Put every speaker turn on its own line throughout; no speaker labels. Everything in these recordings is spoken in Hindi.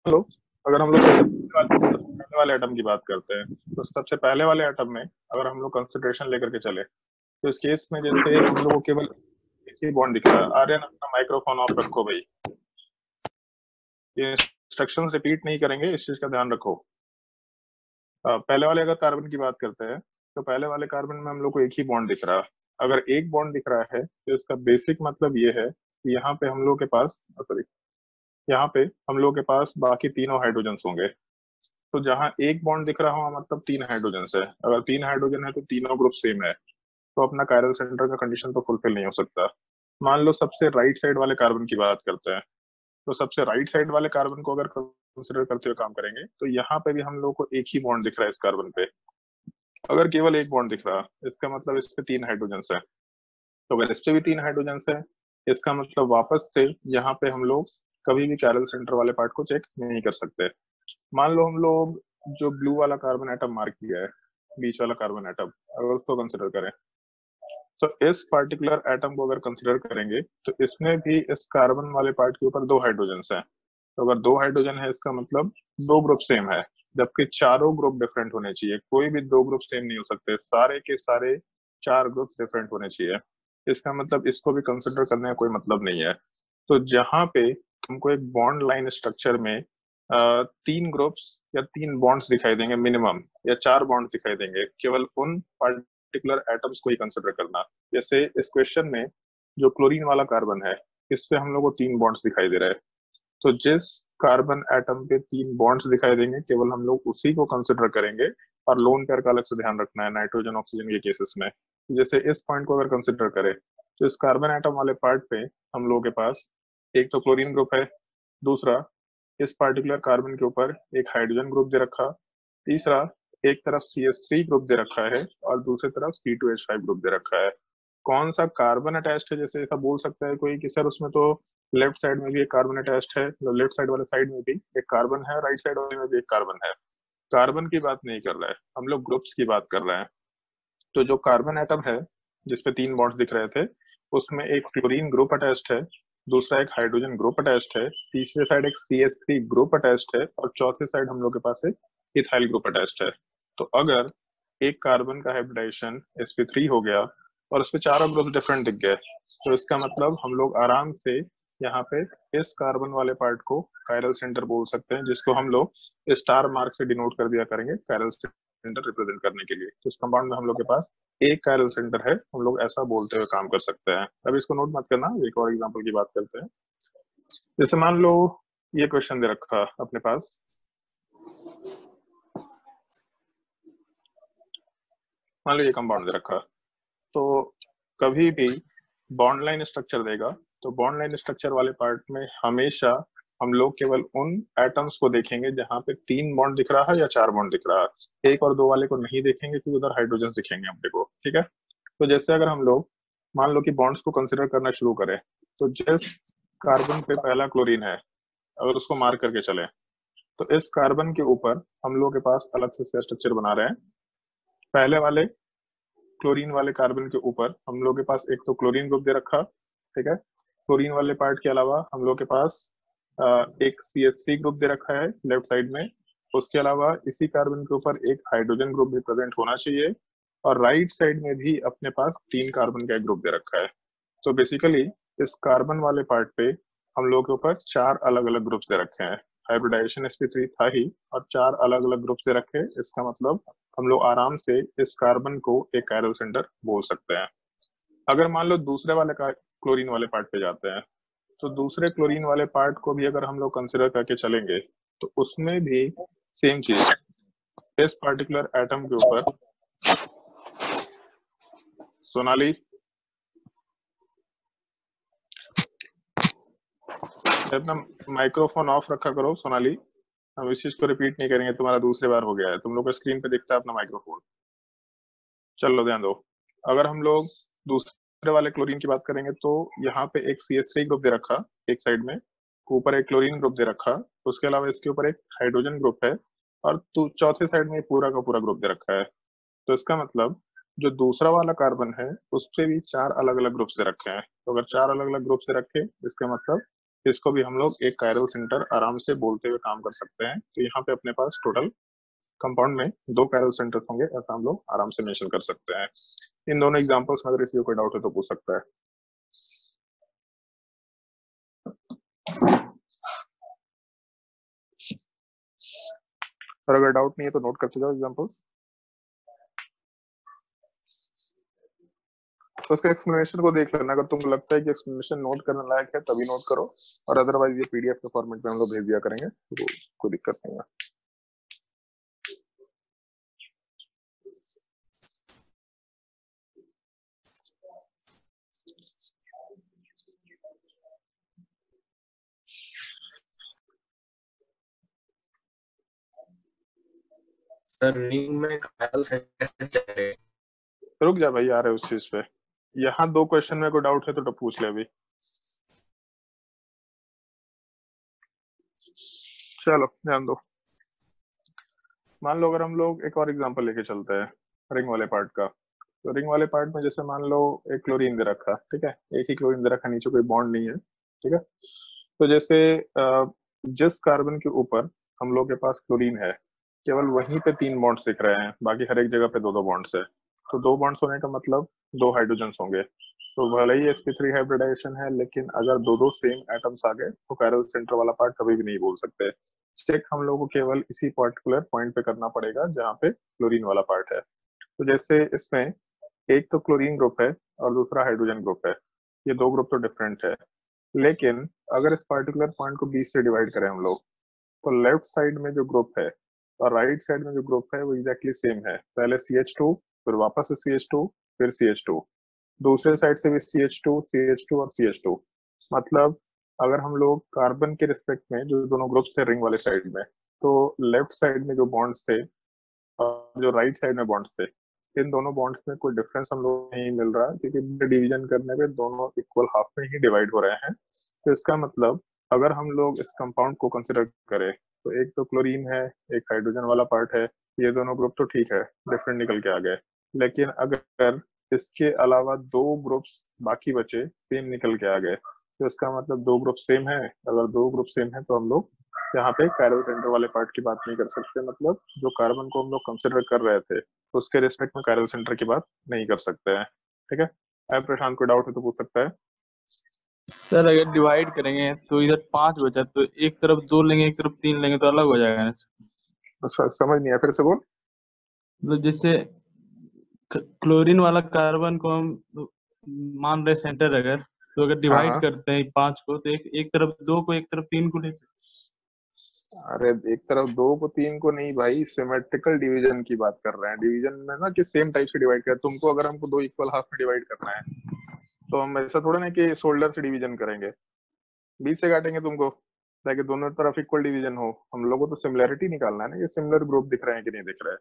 लो, अगर हम लोग सबसे पहले वाले एटम की बात करते हैं, तो सबसे पहले वाले एटम में अगर हम लोग कंसिडरेशन लेकर के चले, तो इस केस में जैसे हम लोग को केवल एक ही बॉन्ड दिख रहा है। आर्यन, अपना माइक्रोफोन ऑफ रखो भाई। ये इंस्ट्रक्शंस रिपीट नहीं करेंगे, इस चीज का ध्यान रखो। पहले वाले अगर कार्बन की बात करते हैं, तो पहले वाले कार्बन में हम लोग को एक ही बॉन्ड दिख रहा है। अगर एक बॉन्ड दिख रहा है तो इसका बेसिक मतलब ये है कि यहाँ पे हम लोग के पास, सॉरी, यहाँ पे हम लोग के पास बाकी तीनों हाइड्रोजन होंगे। तो जहां एक बॉन्ड दिख रहा हो मतलब तीन हाइड्रोजन है। अगर तीन हाइड्रोजन है तो तीनों ग्रुप सेम है, तो अपना कायरल सेंटर का कंडीशन तो फुलफिल नहीं हो सकता। मान लो सबसे राइट साइड वाले कार्बन की बात करते हैं, तो सबसे राइट साइड वाले कार्बन को अगर कंसिडर करते हुए काम करेंगे, तो यहाँ पे भी हम लोग को एक ही बॉन्ड दिख रहा है इस कार्बन पे। अगर केवल एक बॉन्ड दिख रहा है, इसका मतलब इस पे तीन हाइड्रोजन है। तो अगर इस पे भी तीन हाइड्रोजन है, इसका मतलब वापस से यहाँ पे हम लोग कभी भी कैरल सेंटर वाले पार्ट को चेक नहीं कर सकते। मान लो हम लोग जो ब्लू वाला कार्बन एटम मार्क किया है, बीच वाला कार्बन एटम, अगर उसको कंसिडर करें, तो इस पर्टिकुलर एटम को अगर कंसिडर करेंगे, तो इसमें भी इस कार्बन वाले पार्ट के ऊपर दो हाइड्रोजन हैं। तो अगर दो हाइड्रोजन है, इसका मतलब दो ग्रुप सेम है, जबकि चारों ग्रुप डिफरेंट होने चाहिए। कोई भी दो ग्रुप सेम नहीं हो सकते, सारे के सारे चार ग्रुप डिफरेंट होने चाहिए। इसका मतलब इसको भी कंसिडर करने का कोई मतलब नहीं है। तो जहां पे तुमको एक बॉन्ड लाइन स्ट्रक्चर में तीन ग्रुप्स या तीन बॉन्ड्स दिखाई देंगे मिनिमम, या चार बॉन्ड्स दिखाई देंगे, केवल उन पर्टिकुलर एटम्स को ही कंसिडर करना। जैसे इस क्वेश्चन में जो क्लोरीन वाला कार्बन है, इस पे हम लोग को तीन बॉन्ड्स दिखाई दे रहे हैं। तो जिस कार्बन एटम पे तीन बॉन्ड्स दिखाई देंगे, केवल हम लोग उसी को कंसिडर करेंगे। और लोन पेयर का अलग से ध्यान रखना है नाइट्रोजन ऑक्सीजन के केसेस में। जैसे इस पॉइंट को अगर कंसिडर करें, तो इस कार्बन एटम वाले पार्ट पे हम लोगों के पास एक तो क्लोरीन ग्रुप है, दूसरा इस पार्टिकुलर कार्बन के ऊपर एक हाइड्रोजन ग्रुप दे रखा, तीसरा एक तरफ CH3 ग्रुप दे रखा है और दूसरी तरफ C2H5 ग्रुप दे रखा है। कौन सा कार्बन अटैच्ड है, जैसे ऐसा बोल सकता है कोई कि सर उसमें तो लेफ्ट साइड में भी एक कार्बन अटैच्ड है, मतलब लेफ्ट साइड वाले साइड में भी एक कार्बन है, राइट साइड वाले में भी एक कार्बन है। कार्बन की बात नहीं कर रहा है, हम लोग ग्रुप्स की बात कर रहे हैं। तो जो कार्बन एटम है जिसपे तीन बॉन्ड्स दिख रहे थे, उसमें एक क्लोरीन ग्रुप अटैच्ड है, दूसरा एक हाइड्रोजन ग्रुप अटैच्ड है, तीसरे साइड एक CH3 ग्रुप अटैच्ड है और चौथे साइड हम लोग के पास एक इथाइल ग्रुप अटैच्ड है। तो अगर एक कार्बन का हाइब्रिडाइजेशन sp3 हो गया और उसपे चारों ग्रुप डिफरेंट दिख गए, तो इसका मतलब हम लोग आराम से यहाँ पे इस कार्बन वाले पार्ट को कायरल सेंटर बोल सकते हैं, जिसको हम लोग स्टार मार्क से डिनोट कर दिया करेंगे कायरल सेंटर रिप्रेजेंट करने के लिए। तो इस कंपाउंड में हम लोग के पास एक कायरल सेंटर है, हम लोग ऐसा बोलते हुए काम कर सकते हैं। अब इसको नोट मत करना, एक और एग्जांपल की बात करते हैं। जैसे मान लो ये क्वेश्चन दे रखा अपने पास, मान लो ये कंपाउंड दे रखा, तो कभी भी बॉन्ड लाइन स्ट्रक्चर देगा, तो बॉन्ड लाइन स्ट्रक्चर वाले पार्ट में हमेशा हम लोग केवल उन एटम्स को देखेंगे जहां पे तीन बॉन्ड दिख रहा है या चार बॉन्ड दिख रहा है। एक और दो वाले को नहीं देखेंगे क्योंकि उधर हाइड्रोजन दिखेंगे अपने को, ठीक है। तो जैसे अगर हम लोग मान लो कि बॉन्ड्स को कंसिडर करना शुरू करें, तो जिस कार्बन पे पहला क्लोरीन है, अगर उसको मार्क करके चले, तो इस कार्बन के ऊपर हम लोग के पास अलग से स्ट्रक्चर बना रहे हैं। पहले वाले क्लोरीन वाले कार्बन के ऊपर हम लोग के पास एक तो क्लोरीन ग्रुप दे रखा, ठीक है। क्लोरीन वाले पार्ट के अलावा हम लोग के पास एक CH3 ग्रुप दे रखा है लेफ्ट साइड में। उसके अलावा इसी कार्बन के ऊपर एक हाइड्रोजन ग्रुप भी प्रेजेंट होना चाहिए, और राइट साइड में भी अपने पास तीन कार्बन का एक ग्रुप दे रखा है। तो बेसिकली इस कार्बन वाले पार्ट पे हम लोग के ऊपर चार अलग अलग ग्रुप्स दे रखे हैं। हाइब्रिडाइजेशन sp3 था ही, और चार अलग अलग ग्रुप्स दे रखे। इसका मतलब हम लोग आराम से इस कार्बन को एक कायरल सेंटर बोल सकते हैं। अगर मान लो दूसरे वाले क्लोरीन वाले पार्ट पे जाते हैं, तो दूसरे क्लोरीन वाले पार्ट को भी अगर हम लोग कंसिडर करके चलेंगे, तो उसमें भी सेम चीज, इस पर्टिकुलर एटम के ऊपर, सोनाली अपना माइक्रोफोन ऑफ रखा करो। सोनाली, हम इस चीज को रिपीट नहीं करेंगे, तुम्हारा दूसरी बार हो गया है, तुम लोग को स्क्रीन पे दिखता है अपना माइक्रोफोन। चलो ध्यान दो। अगर हम लोग दूसरे वाले क्लोरीन की बात करेंगे, तो यहाँ पे एक CH3 ग्रुप दे रखा एक साइड में, ऊपर एक क्लोरीन ग्रुप दे रखा, उसके अलावा इसके ऊपर एक हाइड्रोजन ग्रुप है, और चौथे साइड में पूरा का पूरा ग्रुप दे रखा है। तो इसका मतलब जो दूसरा वाला कार्बन है, उस पे भी चार अलग अलग ग्रुप्स दे रखे हैं। तो अगर चार अलग अलग ग्रुप्स दे रखे, इसका मतलब इसको भी हम लोग एक कायरल सेंटर आराम से बोलते हुए काम कर सकते हैं। तो यहाँ पे अपने पास टोटल कंपाउंड में 2 कायरल सेंटर्स होंगे, ऐसा हम लोग आराम से मेंशन कर सकते हैं। इन दोनों एग्जांपल्स में अगर किसी को कोई डाउट है तो पूछ सकता है। और अगर डाउट नहीं है तो नोट करते जाओ एग्जांपल्स। तो उसका एक्सप्लेनेशन को देख लेना, अगर तुमको लगता है कि एक्सप्लेनेशन नोट करने लायक है तभी नोट करो, और अदरवाइज ये पीडीएफ के फॉर्मेट में हम लोग भेज दिया करेंगे, तो कोई दिक्कत नहीं है।
सर रिंग में कायरल सेंटर चाहिए।
रुक जा भाई, आ रहे उस चीज पे। यहाँ 2 क्वेश्चन में कोई डाउट है तो पूछ ले अभी। चलो ध्यान दो। मान लो अगर हम लोग एक और एग्जांपल लेके चलते हैं रिंग वाले पार्ट का। तो रिंग वाले पार्ट में जैसे मान लो एक क्लोरीन दे रखा, ठीक है, एक ही क्लोरीन दे रखा, नीचे कोई बॉन्ड नहीं है, ठीक है। तो जैसे जिस कार्बन के ऊपर हम लोग के पास क्लोरीन है, केवल वहीं पे 3 बॉन्ड्स दिख रहे हैं, बाकी हर एक जगह पे 2-2 बॉन्ड्स है। तो 2 बॉन्ड्स होने का मतलब 2 हाइड्रोजन्स होंगे। तो भले ही sp3 हाइब्रिडाइजेशन है, लेकिन अगर 2-2 सेम एटम्स आ गए तो कायरल सेंटर वाला पार्ट कभी भी नहीं बोल सकते। चेक हम लोग को केवल इसी पर्टिकुलर पॉइंट पे करना पड़ेगा जहाँ पे क्लोरीन वाला पार्ट है। तो जैसे इसमें एक तो क्लोरीन ग्रुप है और दूसरा हाइड्रोजन ग्रुप है, ये 2 ग्रुप तो डिफरेंट है। लेकिन अगर इस पर्टिकुलर पॉइंट को 20 से डिवाइड करें हम लोग, तो लेफ्ट साइड में जो ग्रुप है और राइट साइड में जो ग्रुप है वो एग्जैक्टली सेम है। पहले CH2, फिर वापस से CH2, फिर CH2, दूसरे साइड से भी CH2, CH2 और CH2। मतलब अगर हम लोग कार्बन के रिस्पेक्ट में जो दोनों ग्रुप्स थे रिंग वाले साइड में, तो लेफ्ट साइड में जो बॉन्ड्स थे और जो राइट साइड में बॉन्ड्स थे, इन दोनों बॉन्ड्स में कोई डिफरेंस हम लोग नहीं मिल रहा, क्योंकि डिवीजन करने पे दोनों इक्वल हाफ में ही डिवाइड हो रहे हैं। तो इसका मतलब अगर हम लोग इस कंपाउंड को कंसिडर करें, तो एक तो क्लोरीन है, एक हाइड्रोजन वाला पार्ट है, ये दोनों ग्रुप तो ठीक है, डिफरेंट निकल के आ गए। लेकिन अगर इसके अलावा 2 ग्रुप्स बाकी बचे, सेम निकल के आ गए, तो इसका मतलब 2 ग्रुप सेम है। अगर 2 ग्रुप सेम है तो हम लोग यहाँ पे कायरल सेंटर वाले पार्ट की बात नहीं कर सकते। मतलब जो कार्बन को हम लोग कंसिडर कर रहे थे उसके रिस्पेक्ट में कायरल सेंटर की बात नहीं कर सकते हैं, ठीक है। अब प्रशांत को डाउट है तो पूछ सकता है।
सर अगर डिवाइड करेंगे तो इधर 5 बचा, तो एक तरफ 2 लेंगे एक तरफ 3 लेंगे तो अलग हो जाएगा ना सर?
समझ नहीं आया, फिर से बोल।
मतलब जैसे क्लोरीन वाला कार्बन को हम मान रहे सेंटर, अगर तो अगर
हाँ
डिवाइड
हाँ,
करते हैं 5 को, तो एक तरफ 2 को एक तरफ 3 को ले सकते
अरे एक तरफ 2 को 3 को नहीं भाई, सिमेट्रिकल डिवीजन की बात कर रहे हैं। डिवीजन में ना कि सेम टाइप से डिवाइड कर, तुमको अगर हमको 2 इक्वल हाफ में डिवाइड करना है तो हम ऐसा थोड़ा ना कि शोल्डर से डिवीजन करेंगे, 20 से काटेंगे तुमको, ताकि दोनों तरफ इक्वल डिवीजन हो। हम लोगों को तो सिमिलैरिटी निकालना है ना, कि सिमिलर ग्रुप दिख रहे हैं कि नहीं दिख रहे हैं।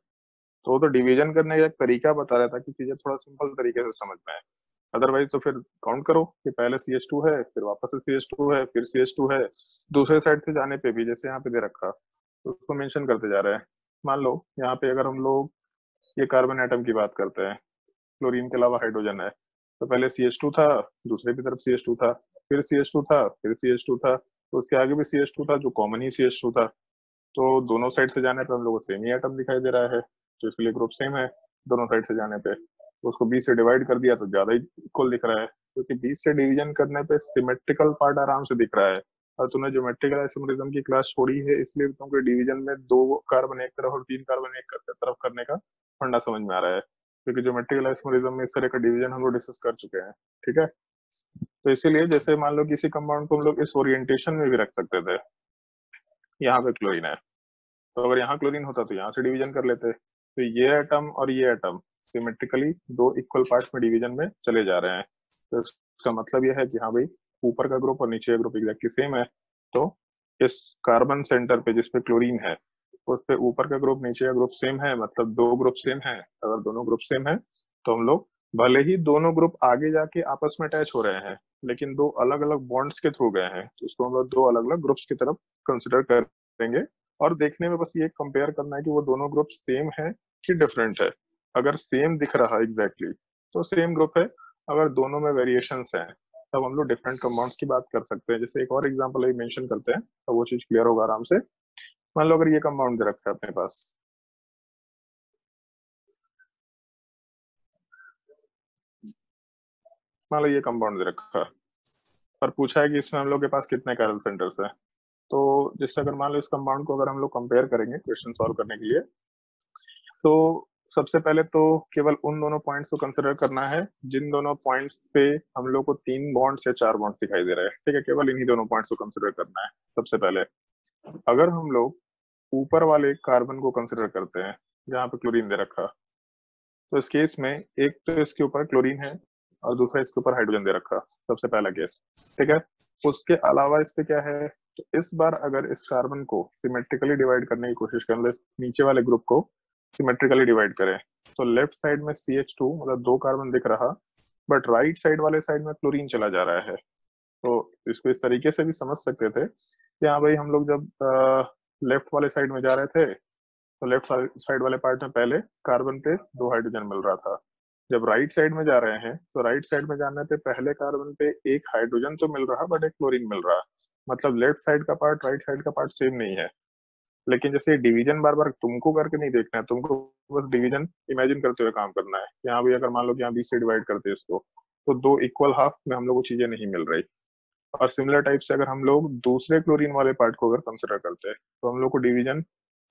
तो वो तो डिवीजन करने का एक तरीका बता रहा था कि चीजें थोड़ा सिंपल तरीके से समझ में आए। अदरवाइज तो फिर काउंट करो कि पहले CH2 है, फिर वापस से CH2 है, फिर CH2 है, दूसरे साइड से जाने पे भी जैसे यहाँ पे दे रखा तो उसको मेंशन करते जा रहे हैं। मान लो यहाँ पे अगर हम लोग ये कार्बन एटम की बात करते हैं, क्लोरीन के अलावा हाइड्रोजन है, तो पहले CH2 था, दूसरे की तरफ CH2 था, फिर CH2 था, फिर CH2 था, तो उसके आगे भी CH2 था जो कॉमन ही CH2 था। तो दोनों साइड से जाने पर हम लोग को सेम ही एटम दिखाई दे रहा है, तो इसलिए ग्रुप सेम है दोनों साइड से जाने पे। तो उसको 20 से डिवाइड कर दिया तो ज्यादा ही इक्वल दिख रहा है, क्योंकि 20 से डिवीजन करने पे सिमेट्रिकल पार्ट आराम से दिख रहा है। और तूने ज्योमेट्रिकल आइसोमेरिज्म की क्लास छोड़ी है, इसलिए तुमको डिवीजन में 2 कार्बन एक तरफ और 3 कार्बन एक तरफ करने का फंडा समझ में आ रहा है, क्योंकि ज्योमेट्रिकल आइसोमेरिज्म में इस तरह का डिवीजन हम लोग डिस्कस कर चुके हैं, ठीक है। तो इसीलिए जैसे मान लो किसी कंपाउंड को हम लोग इस ओरिएंटेशन में भी रख सकते थे, यहाँ पे क्लोरीन है, तो अगर यहाँ क्लोरीन होता तो यहाँ से डिवीजन कर लेते। तो ये एटम और ये एटम सिमेट्रिकली 2 इक्वल पार्ट्स में डिवीजन में चले जा रहे हैं। तो इसका मतलब यह है कि हाँ भाई, ऊपर का ग्रुप और नीचे का ग्रुप एग्जैक्टली सेम है। तो इस कार्बन सेंटर पे जिसपे क्लोरीन है, उस पे ऊपर का ग्रुप नीचे का ग्रुप सेम है, मतलब 2 ग्रुप सेम है। अगर दोनों ग्रुप सेम है तो हम लोग भले ही दोनों ग्रुप आगे जाके आपस में अटैच हो रहे हैं, लेकिन 2 अलग अलग बॉन्ड्स के थ्रू गए हैं, तो इसको हम लोग 2 अलग अलग ग्रुप्स की तरफ कंसिडर करेंगे। और देखने में बस ये कंपेयर करना है कि वो दोनों ग्रुप सेम है कि डिफरेंट है। अगर सेम दिख रहा है एग्जैक्टली तो सेम ग्रुप है, अगर दोनों में वेरिएशंस हैं तब हम लोग डिफरेंट कंपाउंड्स की बात कर सकते हैं। जैसे एक और एग्जांपल अभी मेंशन करते हैं तो वो चीज क्लियर होगा आराम से। मान लो अगर ये कंपाउंड दे रखा है अपने पास, मान लो ये कंपाउंड दे रखा है और पूछा है कि इसमें हम लोग के पास कितने कैरल सेंटर्स हैं। तो जिससे अगर मान लो इस कंपाउंड को अगर हम लोग कंपेयर करेंगे क्वेश्चन सॉल्व करने के लिए, तो सबसे पहले तो केवल उन दोनों पॉइंट्स को कंसिडर करना है जिन दोनों पॉइंट्स पे हम लोग को 3 बॉन्ड्स या 4 बॉन्ड्स दिखाई दे रहे हैं। ठीक है, केवल इन्हीं दोनों पॉइंट्स को कंसिडर करना है सबसे पहले। अगर हम लोग ऊपर वाले कार्बन को कंसिडर करते हैं जहाँ पे क्लोरीन दे रखा, तो इस केस में एक तो इसके ऊपर क्लोरीन है और दूसरा इसके ऊपर हाइड्रोजन दे रखा, सबसे पहला केस। ठीक है, उसके अलावा इस पे क्या है, तो इस बार अगर इस कार्बन को सिमेट्रिकली डिवाइड करने की कोशिश करें, नीचे वाले ग्रुप को सिमेट्रिकली डिवाइड करें, तो लेफ्ट साइड में CH2 मतलब 2 कार्बन दिख रहा, बट राइट साइड वाले साइड में क्लोरीन चला जा रहा है। तो इसको इस तरीके से भी समझ सकते थे कि हाँ भाई, हम लोग जब लेफ्ट वाले साइड में जा रहे थे तो लेफ्ट साइड वाले पार्ट में पहले कार्बन पे 2 हाइड्रोजन मिल रहा था। जब राइट साइड में जा रहे हैं तो राइट साइड में जाने पे पहले कार्बन पे 1 हाइड्रोजन तो मिल रहा बट एक क्लोरीन मिल रहा। मतलब लेफ्ट साइड का पार्ट राइट साइड का पार्ट सेम नहीं है। लेकिन जैसे डिवीजन बार बार तुमको करके नहीं देखना है, तुमको बस डिवीजन इमेजिन करते हुए काम करना है। यहाँ भी अगर मान लो कि यहाँ 20 से डिवाइड करते हैं इसको, तो 2 इक्वल हाफ में हम लोग को चीजें नहीं मिल रही। और सिमिलर टाइप से अगर हम लोग दूसरे क्लोरीन वाले पार्ट को अगर कंसिडर करते हैं तो हम लोग को डिवीजन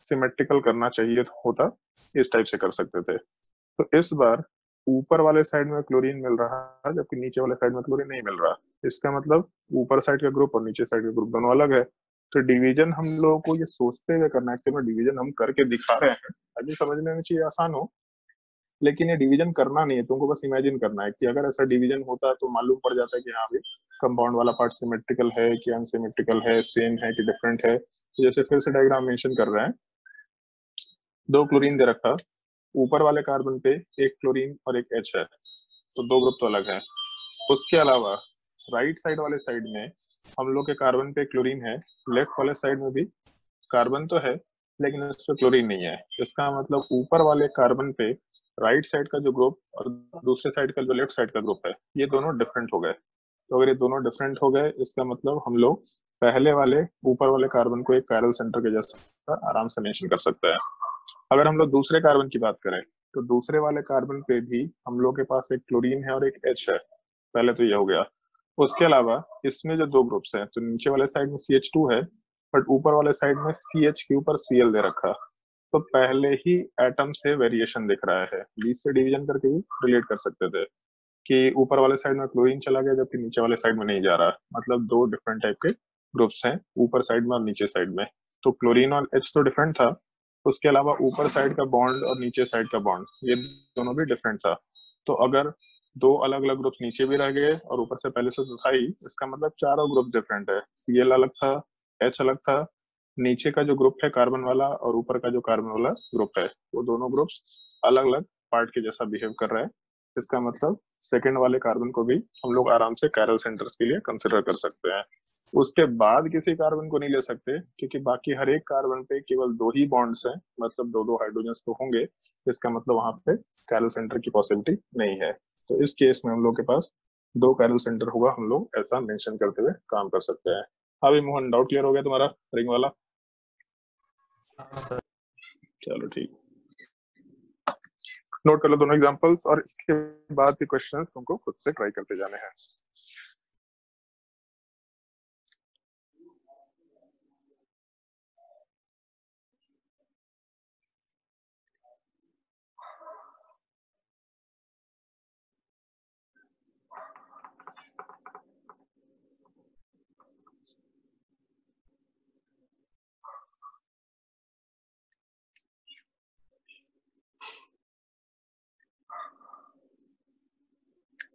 सिमेट्रिकल करना चाहिए होता, इस टाइप से कर सकते थे। तो इस बार ऊपर वाले साइड में क्लोरीन मिल रहा है जबकि नीचे वाले साइड में क्लोरीन नहीं मिल रहा। इसका मतलब ऊपर साइड का ग्रुप और नीचे साइड का ग्रुप दोनों अलग है। तो डिवीजन हम लोगों को ये सोचते हुए करना है, एक्चुअली डिवीजन हम करके दिखा रहे हैं ताकि समझने में चाहिए आसान हो, लेकिन ये डिवीजन करना नहीं है, तुमको बस इमेजिन करना है कि अगर ऐसा डिवीजन होता तो मालूम पड़ जाता है कि हाँ भाई कंपाउंड वाला पार्ट सिमेट्रिकल है कि अनसिमेट्रिकल है, सेम है कि डिफरेंट है। तो जैसे फिर से डायग्राम मेंशन कर रहे हैं, 2 क्लोरीन दे रखा, ऊपर वाले कार्बन पे एक क्लोरीन और एक H है, तो 2 ग्रुप तो अलग है। उसके अलावा राइट साइड वाले साइड में हम लोग के कार्बन पे क्लोरीन है, लेफ्ट वाले साइड में भी कार्बन तो है लेकिन उस पर क्लोरीन नहीं है। इसका मतलब ऊपर वाले कार्बन पे राइट साइड का जो ग्रुप और दूसरे साइड का जो लेफ्ट साइड का ग्रुप है, ये दोनों डिफरेंट हो गए। तो अगर ये दोनों डिफरेंट हो गए, इसका मतलब हम लोग पहले वाले ऊपर वाले कार्बन को एक कायरल सेंटर के जैसा आराम से मेंशन कर सकते हैं। अगर हम लोग दूसरे कार्बन की बात करें तो दूसरे वाले कार्बन पे भी हम लोग के पास एक क्लोरीन है और एक H है। पहले तो ये हो गया। उसके अलावा इसमें जो 2 ग्रुप्स हैं, तो नीचे वाले साइड में CH2 है बट ऊपर वाले साइड में CH के ऊपर Cl दे रखा। तो पहले ही एटम से वेरिएशन दिख रहा है, 20 से डिवीजन करके भी रिलेट कर सकते थे कि ऊपर वाले साइड में क्लोरीन चला गया जबकि नीचे वाले साइड में नहीं जा रहा। मतलब 2 डिफरेंट टाइप के ग्रुप्स हैं ऊपर साइड में और नीचे साइड में। तो क्लोरीन और H तो डिफरेंट था, उसके अलावा ऊपर साइड का बॉन्ड और नीचे साइड का बॉन्ड ये दोनों भी डिफरेंट था। तो अगर 2 अलग अलग ग्रुप नीचे भी रह गए और ऊपर से पहले से तो था ही, इसका मतलब चारों ग्रुप डिफरेंट है। Cl अलग था, H अलग था, नीचे का जो ग्रुप है कार्बन वाला और ऊपर का जो कार्बन वाला ग्रुप है, वो दोनों ग्रुप्स अलग अलग पार्ट के जैसा बिहेव कर रहे हैं। इसका मतलब सेकंड वाले कार्बन को भी हम लोग आराम से कैरल सेंटर्स के लिए कंसिडर कर सकते हैं। उसके बाद किसी कार्बन को नहीं ले सकते क्योंकि बाकी हर एक कार्बन पे केवल 2 ही बॉन्ड्स हैं, मतलब 2 हाइड्रोजन तो होंगे। इसका मतलब वहां पे कैरल सेंटर की पॉसिबिलिटी नहीं है। तो इस केस में हम लोग के पास 2 कैरल सेंटर होगा, हम लोग ऐसा मेंशन करते हुए काम कर सकते हैं। हाँ भाई मोहन, डाउट क्लियर हो गया तुम्हारा रिंग वाला? चलो ठीक, नोट कर लो दोनों एग्जांपल्स और इसके बाद के क्वेश्चंस तुमको खुद से ट्राई करते जाने हैं।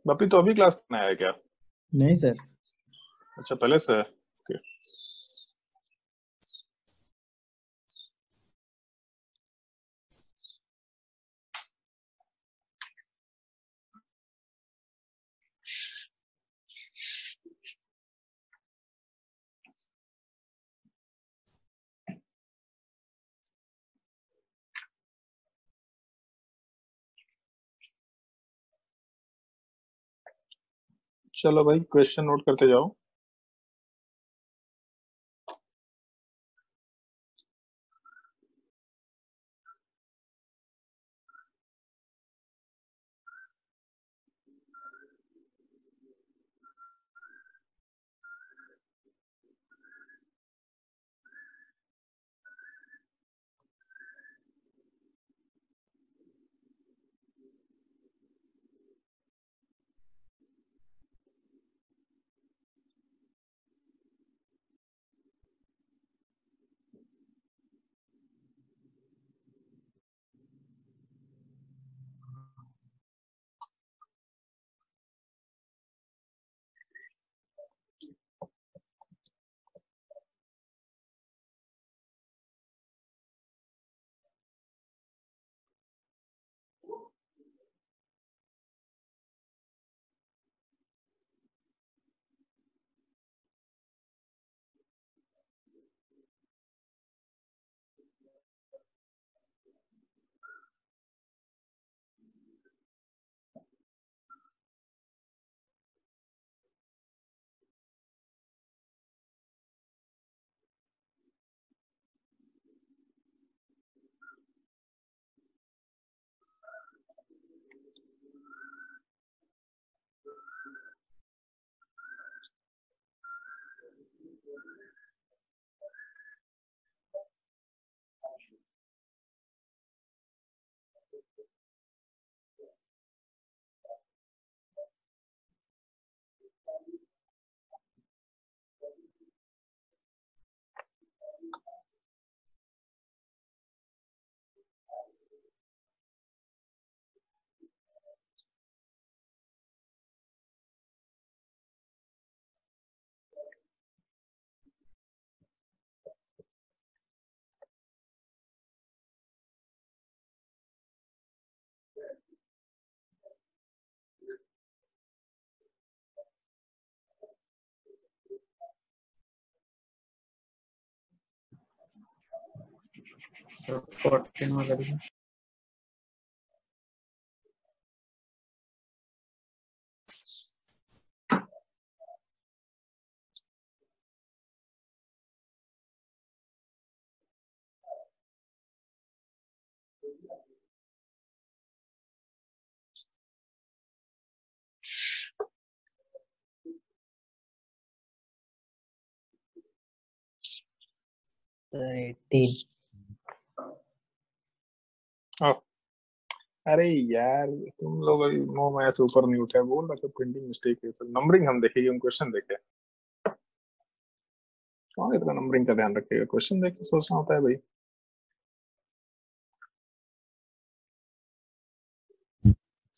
बपी तो अभी क्लास में आया क्या?
नहीं सर।
अच्छा, पहले से है। Okay. चलो भाई क्वेश्चन नोट करते जाओ।
सर 14 वाला देखिए। सर 18।
अरे यार तुम लोग अभी मुंह में ऐसे ऊपर नहीं उठा, बोल रहा था प्रिंटिंग मिस्टेक है सर। नंबरिंग हम देखेंगे, हम क्वेश्चन देखे। कौन इतना नंबरिंग का ध्यान रखेगा, क्वेश्चन देख के सोचना होता है भाई।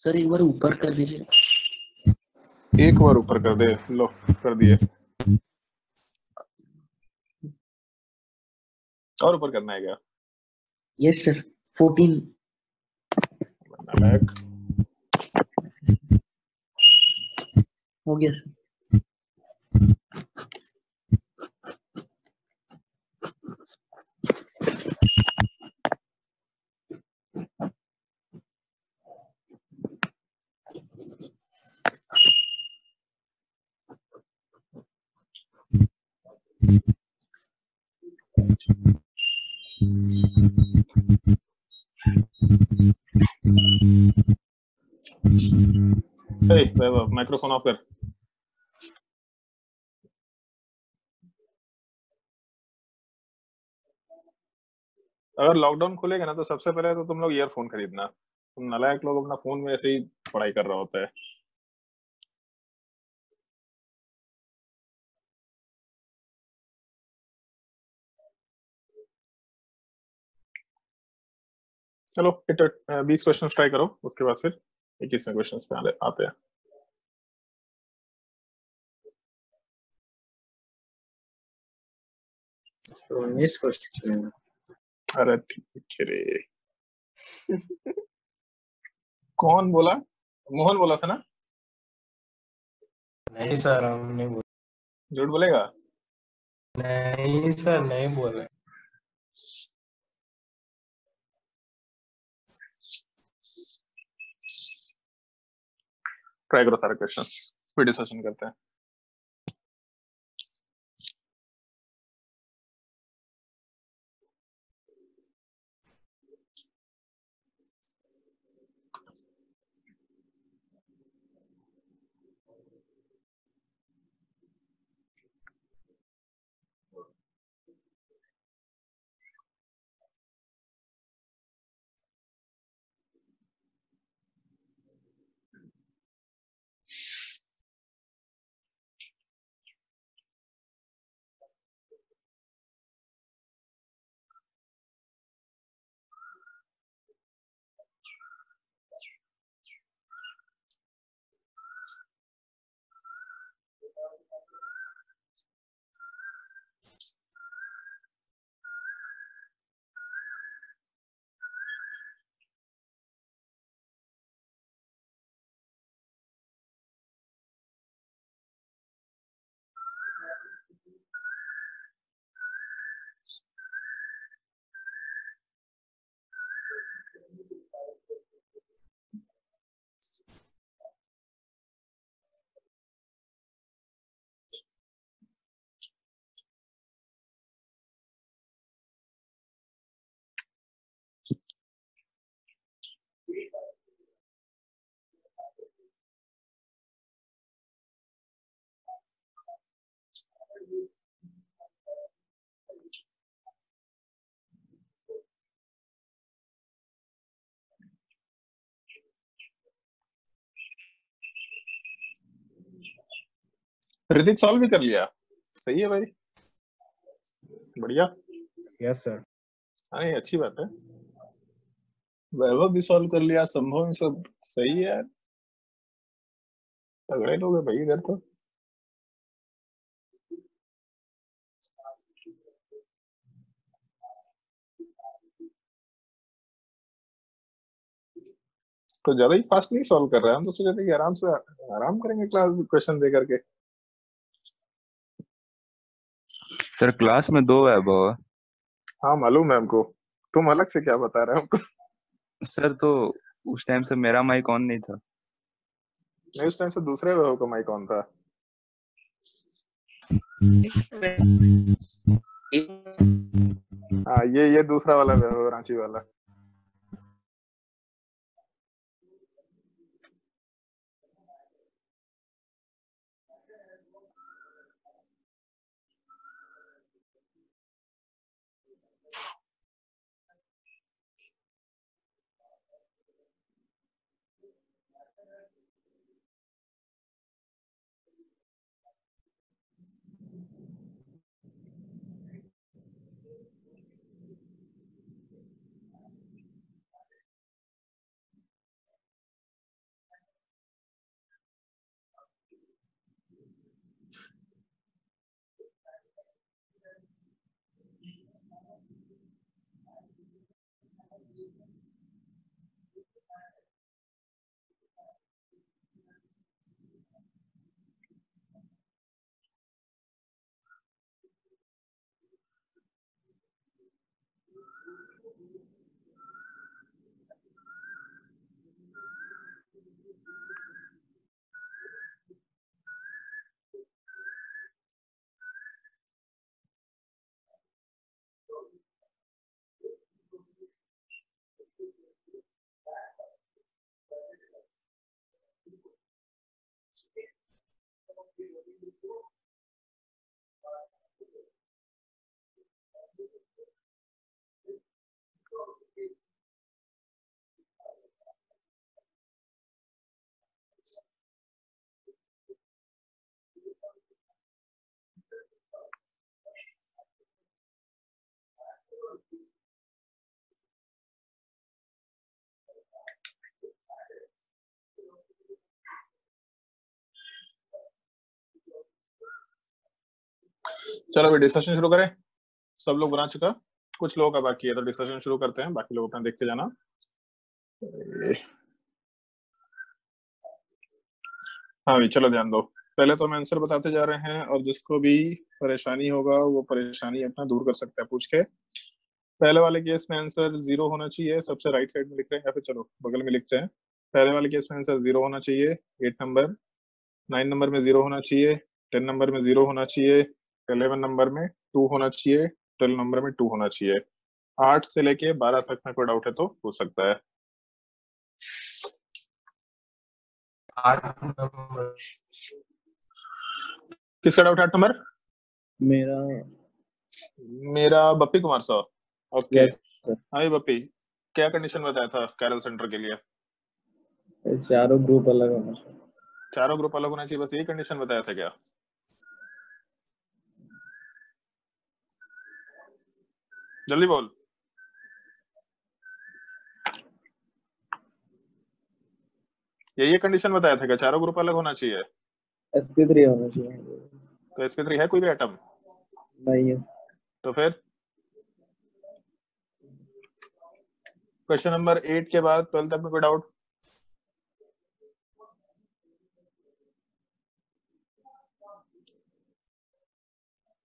सर एक बार ऊपर कर दीजिए।
एक बार ऊपर कर दे, लो कर दिए। और ऊपर करना है क्या?
Yes sir 14।
नालायक।
हो गया sir.
Hey Vaibhav, microphone off कर। अगर लॉकडाउन खुलेगा ना तो सबसे पहले तो तुम लोग ईयरफोन खरीदना। तुम नालायक लोग अपना फोन में ऐसे ही पढ़ाई कर रहा होता है। चलो 20 क्वेश्चन ट्राई करो, उसके बाद फिर 21वें क्वेश्चन पे आते हैं।
तो 19 क्वेश्चन।
अरे ठीक है रे। कौन बोला? मोहन बोला था ना?
नहीं सर हम नहीं बोले।
झूठ बोलेगा?
नहीं सर नहीं बोले।
ट्राई करो सारे क्वेश्चन। फिर डिस्कशन करते हैं। ऋतिक सॉल्व भी कर लिया, सही है भाई, बढ़िया।
Yes sir.
हाँ ये अच्छी बात है। वैभव भी सॉल्व कर लिया, संभव भी सब सही है यार, तगड़े लोग है भाई इधर तो। तो ज्यादा ही फास्ट नहीं सॉल्व कर रहे हैं हम, तो सोचे थे कि आराम से आराम करेंगे क्लास क्वेश्चन दे करके।
सर क्लास में 2 वैभव है।
हाँ मालूम है हमको, तुम अलग से क्या बता रहे हो हमको।
सर तो उस टाइम से मेरा माइक ऑन नहीं था।
नहीं उस टाइम से दूसरे वैभव का माइक ऑन था। हाँ ये दूसरा वाला वैभव, रांची वाला। चलो अभी डिस्कशन शुरू करें। सब लोग बना चुका, कुछ लोगों का बाकी है, तो डिस्कशन शुरू करते हैं, बाकी लोग अपना देखते जाना। हाँ भी चलो ध्यान दो, पहले तो हम आंसर बताते जा रहे हैं, और जिसको भी परेशानी होगा वो परेशानी अपना दूर कर सकता है पूछ के। पहले वाले केस में आंसर 0 होना चाहिए, सबसे राइट साइड में लिख रहे हैं, या फिर चलो बगल में लिखते हैं। पहले वाले केस में आंसर 0 होना चाहिए, 8 नंबर। 9 नंबर में 0 होना चाहिए, 10 नंबर में 0 होना चाहिए, 11 नंबर में 2 होना चाहिए, 12 नंबर में 2 होना चाहिए। 8 से लेके 12 तक में कोई डाउट है तो पूछ सकता है।
8 नंबर।
किसका डाउट है 8 नंबर?
मेरा
मेरा बप्पी कुमार साहब। ओके।
Yes sir.
हाँ बप्पी, क्या कंडीशन बताया था कैरल सेंटर के लिए?
चारों ग्रुप अलग होना चाहिए।
चारों ग्रुप अलग होना चाहिए, बस यही कंडीशन बताया था क्या? जल्दी बोल। यही कंडीशन बताया था क्या, चारों ग्रुप अलग होना चाहिए?
sp3 होना चाहिए।
तो sp3 है कोई भी एटम?
नहीं है।
तो फिर क्वेश्चन नंबर 8 के बाद 12 तक में कोई डाउट?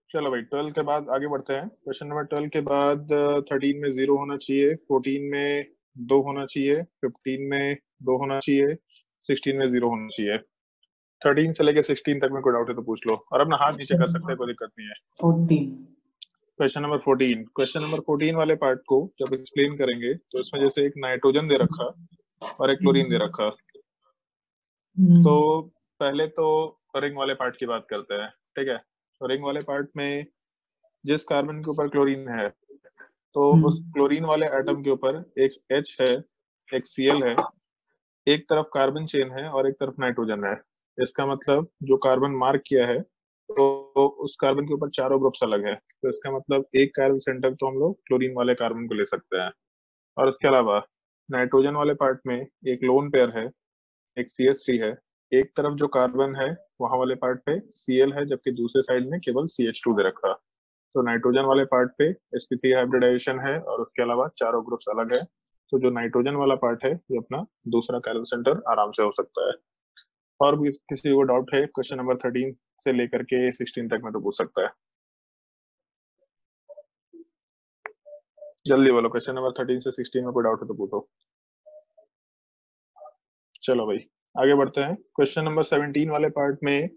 चलो भाई 12 के बाद आगे बढ़ते हैं। क्वेश्चन नंबर 12 के बाद 13 में 0 होना चाहिए, 14 में 2 होना चाहिए, 15 में 2 होना चाहिए, 16 में 0 होना चाहिए। 13 से लेके 16 तक में कोई डाउट है तो पूछ लो, और अपना हाथ नीचे कर सकते हैं, कोई दिक्कत नहीं है।
14।
क्वेश्चन नंबर 14, क्वेश्चन नंबर 14 वाले पार्ट को जब एक्सप्लेन करेंगे तो इसमें जैसे एक नाइट्रोजन दे रखा और एक क्लोरीन दे रखा, तो पहले तो रिंग वाले पार्ट की बात करते हैं, ठीक है। तो रिंग वाले पार्ट में जिस कार्बन के ऊपर क्लोरीन है, तो उस क्लोरीन वाले एटम के ऊपर एक H है, एक Cl है, एक तरफ कार्बन चेन है और एक तरफ नाइट्रोजन है। इसका मतलब जो कार्बन मार्क किया है तो उस कार्बन के ऊपर चारों ग्रुप्स अलग है, तो इसका मतलब एक कार्बन सेंटर तो हम लोग क्लोरीन वाले कार्बन को ले सकते हैं। और इसके अलावा नाइट्रोजन वाले पार्ट में एक लोन पेयर है, एक CH3 है, एक तरफ जो कार्बन है वहां वाले पार्ट पे Cl है, जबकि दूसरे साइड में केवल CH2 दे रखा। तो नाइट्रोजन वाले पार्ट पे sp3 हाइब्रिडाइजेशन है और उसके अलावा चारों ग्रुप्स अलग है। तो जो नाइट्रोजन वाला पार्ट है ये अपना दूसरा कैरल सेंटर आराम से हो सकता है। और भी किसी को डाउट है क्वेश्चन नंबर 13 से लेकर के 16 तक में तो पूछ सकता है। जल्दी बोलो, क्वेश्चन नंबर 13 से 16 में कोई डाउट है तो पूछो। चलो भाई आगे बढ़ते हैं। क्वेश्चन नंबर 17 वाले पार्ट में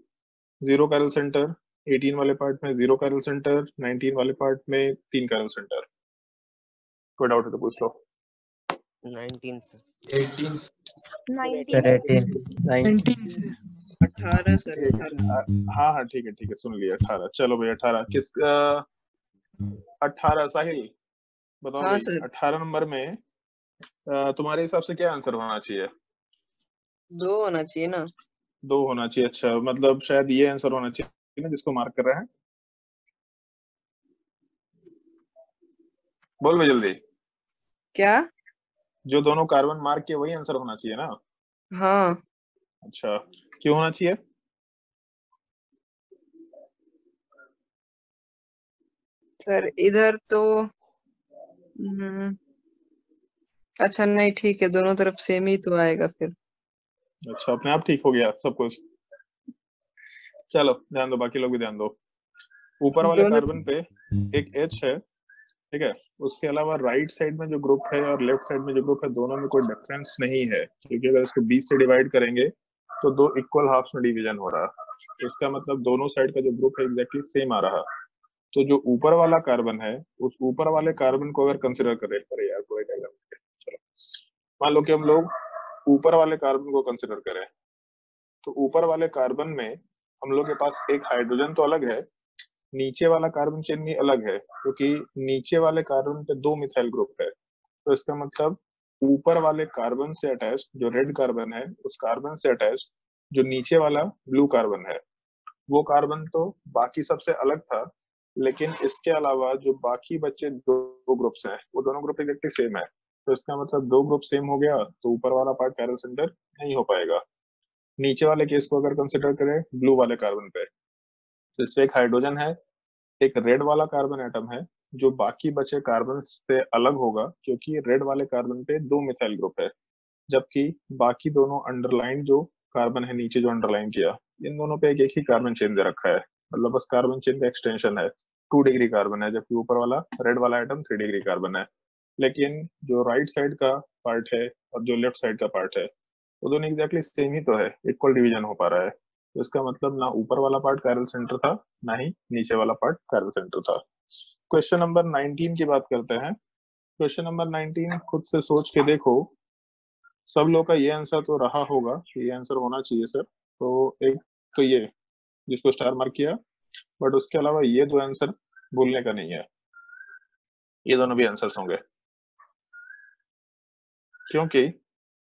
0 कैरल सेंटर, 18 वाले पार्ट में 0 कैरल सेंटर, 19 वाले पार्ट में 3 कैरल सेंटर। कोई डाउट है तो पूछ लो।
19 से
18
सर
19 से 18 सर 18।
हाँ हाँ ठीक है सुन लिया 18। चलो भाई 18 किस 18 साहिल बताओ
हाँ
भाई
सर।
18 नंबर में तुम्हारे हिसाब से क्या आंसर होना चाहिए?
2 होना चाहिए ना।
2 होना चाहिए। अच्छा मतलब शायद ये आंसर होना चाहिए ना जिसको मार्क कर रहे हैं। बोल भाई जल्दी।
क्या?
जो दोनों कार्बन मार्क किए वही आंसर होना चाहिए ना?
हाँ
अच्छा क्यों होना चाहिए?
सर इधर तो अच्छा नहीं ठीक है, दोनों तरफ सेम ही तो आएगा फिर।
अच्छा अपने आप ठीक हो गया सब कुछ। चलो ध्यान दो, बाकी लोग भी ध्यान दो। ऊपर वाले
दोनों
कार्बन पे एक H है, ठीक है। उसके अलावा राइट साइड में जो ग्रुप है और लेफ्ट साइड में जो ग्रुप है दोनों में कोई डिफरेंस नहीं है, क्योंकि अगर इसको 20 से डिवाइड करेंगे तो 2 इक्वल हाफ्स में डिवीजन हो रहा। तो इसका मतलब दोनों साइड का जो ग्रुप है एग्जैक्टली सेम आ रहा। तो जो ऊपर वाला कार्बन है उस ऊपर वाले कार्बन को अगर कंसिडर करें, अरे यार पूरा क्या करें, चलो मान लो कि हम लोग ऊपर वाले कार्बन को कंसिडर करें, तो ऊपर वाले कार्बन में हम लोग के पास एक हाइड्रोजन तो अलग है, नीचे वाला कार्बन चेन भी अलग है, क्योंकि नीचे वाले कार्बन पे 2 मिथाइल ग्रुप है। तो इसका मतलब ऊपर वाले कार्बन से अटैच जो रेड कार्बन है उस कार्बन से अटैच जो नीचे वाला ब्लू कार्बन है वो कार्बन तो बाकी सबसे अलग था, लेकिन इसके अलावा जो बाकी बचे 2 ग्रुप्स हैं वो दोनों ग्रुप एग्जैक्टली सेम है। तो इसका मतलब 2 ग्रुप सेम हो गया तो ऊपर वाला पार्ट कैरल सेंटर नहीं हो पाएगा। नीचे वाले केस को अगर कंसिडर करें ब्लू वाले कार्बन पे, तो इसमें एक हाइड्रोजन है, एक रेड वाला कार्बन एटम है जो बाकी बचे कार्बन से अलग होगा, क्योंकि रेड वाले कार्बन पे 2 मिथाइल ग्रुप है, जबकि बाकी दोनों अंडरलाइन जो कार्बन है नीचे जो अंडरलाइन किया इन दोनों पे एक ही कार्बन चेन दे रखा है, मतलब बस कार्बन चेन का एक्सटेंशन है। 2 डिग्री कार्बन है, जबकि ऊपर वाला रेड वाला आइटम 3 डिग्री कार्बन है। लेकिन जो राइट साइड का पार्ट है और जो लेफ्ट साइड का पार्ट है वो दोनों एग्जैक्टली सेम ही तो है, इक्वल डिवीजन हो पा रहा है। तो इसका मतलब ना ऊपर वाला पार्ट कायरल सेंटर था, ना ही नीचे वाला पार्ट कायरल सेंटर था। क्वेश्चन नंबर 19 की बात करते हैं। क्वेश्चन नंबर 19 खुद से सोच के देखो, सब लोग का ये आंसर तो रहा होगा, ये आंसर होना चाहिए सर। तो एक तो ये जिसको स्टार मार्क किया, बट उसके अलावा ये दो आंसर भूलने का नहीं है, ये दोनों भी आंसर्स होंगे। क्योंकि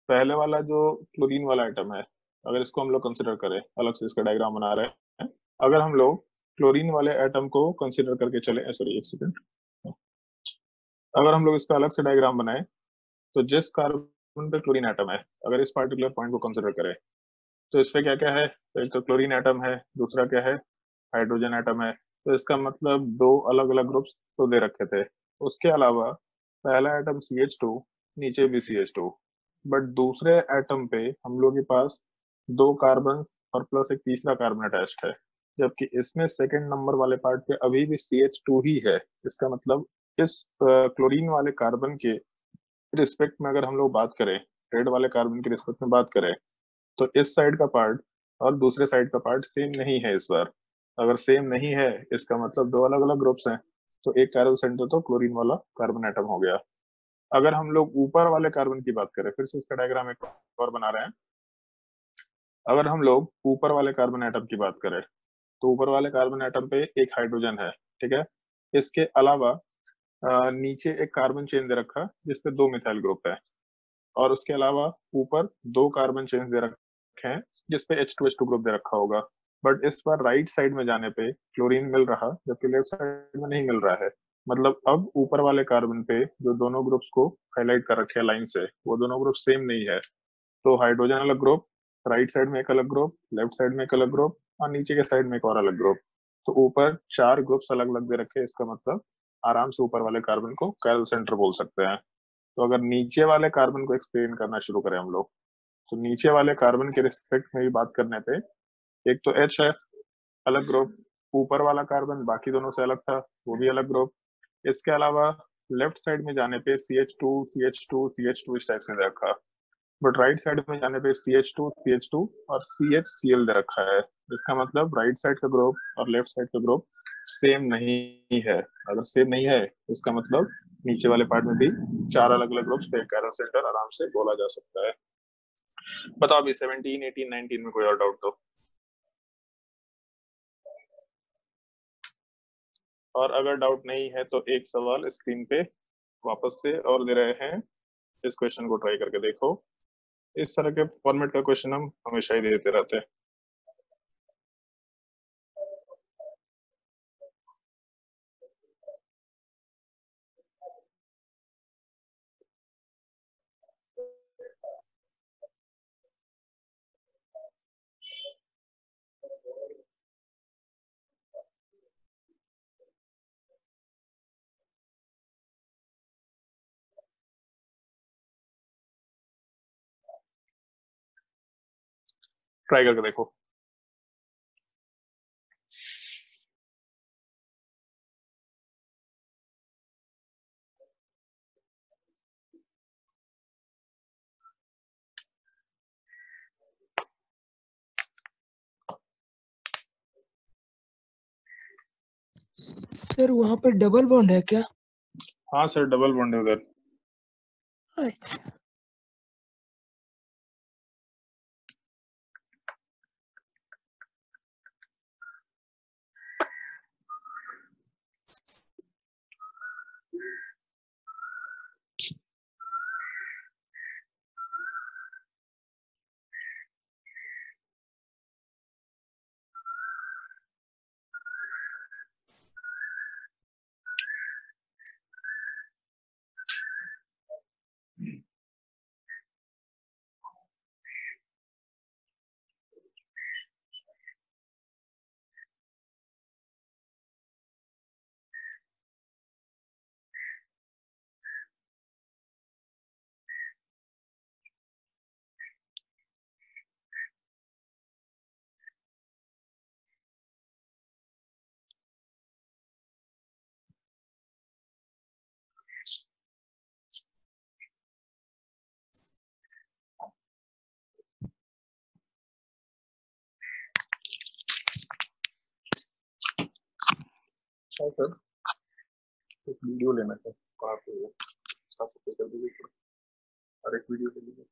पहले वाला जो क्लोरीन वाला आइटम है, अगर इसको हम लोग कंसिडर करें, अलग से इसका डायग्राम बना रहे हैं, अगर हम लोग क्लोरीन वाले एटम को कंसिडर करके चले, सॉरी एक सेकंड, अगर हम लोग इसका अलग से डायग्राम बनाए, तो जिस कार्बन पे क्लोरीन एटम है, अगर इस पार्टिकुलर पॉइंट को कंसिडर करें, तो इस पे क्या क्या है, तो एक तो क्लोरीन एटम है, दूसरा क्या है, हाइड्रोजन एटम है। तो इसका मतलब दो अलग अलग ग्रुप्स तो दे रखे थे। उसके अलावा पहला एटम CH2, नीचे भी CH2, बट दूसरे एटम पे हम लोग के पास दो कार्बन और प्लस एक तीसरा कार्बन अटैच्ड है, जबकि इसमें सेकंड नंबर वाले पार्ट पे अभी भी CH2 ही है। इसका मतलब इस क्लोरीन वाले कार्बन के रिस्पेक्ट में अगर हम लोग बात करें, रेड वाले कार्बन के रिस्पेक्ट में बात करें, तो इस साइड का पार्ट और दूसरे साइड का पार्ट सेम नहीं है इस बार। अगर सेम नहीं है, इसका मतलब दो अलग अलग ग्रुप्स हैं, तो एक कायरल सेंटर तो क्लोरीन वाला कार्बन एटम हो गया। अगर हम लोग ऊपर वाले कार्बन की बात करें, फिर से इसका डायग्राम एक और बना रहे हैं। अगर हम लोग ऊपर वाले कार्बन एटम की बात करें, तो ऊपर वाले कार्बन एटम पे एक हाइड्रोजन है, ठीक है। इसके अलावा नीचे एक कार्बन चेन दे रखा जिसपे दो मिथाइल ग्रुप है, और उसके अलावा ऊपर दो कार्बन चेन दे रखे हैं जिसपे H2H2 ग्रुप दे रखा होगा। बट इस बार राइट साइड में जाने पे क्लोरीन मिल रहा, जबकि लेफ्ट साइड में नहीं मिल रहा है। मतलब अब ऊपर वाले कार्बन पे जो दोनों ग्रुप्स को हाईलाइट कर रखे हैं लाइन से, वो दोनों ग्रुप सेम नहीं है। तो हाइड्रोजन अलग ग्रुप, राइट साइड में एक अलग ग्रुप, लेफ्ट साइड में एक अलग ग्रुप, और नीचे के साइड में एक और अलग ग्रुप। तो ऊपर चार ग्रुप्स अलग अलग दे रखे हैं। इसका मतलब आराम से ऊपर वाले कार्बन को कायरल सेंटर बोल सकते हैं। तो अगर नीचे वाले कार्बन को एक्सप्लेन करना शुरू करें हम लोग, तो नीचे वाले कार्बन के रिस्पेक्ट में भी बात करने पे, एक तो H है, अलग ग्रुप। ऊपर वाला कार्बन बाकी दोनों से अलग था, वो भी अलग ग्रुप। इसके अलावा लेफ्ट साइड में जाने पे CH2 CH2 CH2 इस टाइप से दे रखा, बट राइट साइड में जाने पे CH2 CH2 और CHCl दे रखा है। इसका मतलब राइट साइड का ग्रुप और लेफ्ट साइड का ग्रुप सेम नहीं है। अगर सेम नहीं है, इसका मतलब नीचे वाले पार्ट में भी चार अलग अलग ग्रुप्स पे कायरल सेंटर आराम से बोला जा सकता है। बताओ अभी 17, 18, 19 में कोई और डाउट तो? और अगर डाउट नहीं है तो एक सवाल स्क्रीन पे वापस से और दे रहे हैं, इस क्वेश्चन को ट्राई करके देखो। इस तरह के फॉर्मेट का क्वेश्चन हम हमेशा ही देते रहते हैं। ट्राई करके देखो।
सर वहाँ पे डबल बॉन्ड है क्या?
हाँ सर, डबल बॉन्ड है उधर।
अच्छा।
अच्छा सर, एक वीडियो लेना है, कहाँ पे है? साफ सफाई कर दीजिए और एक वीडियो ले लीजिए।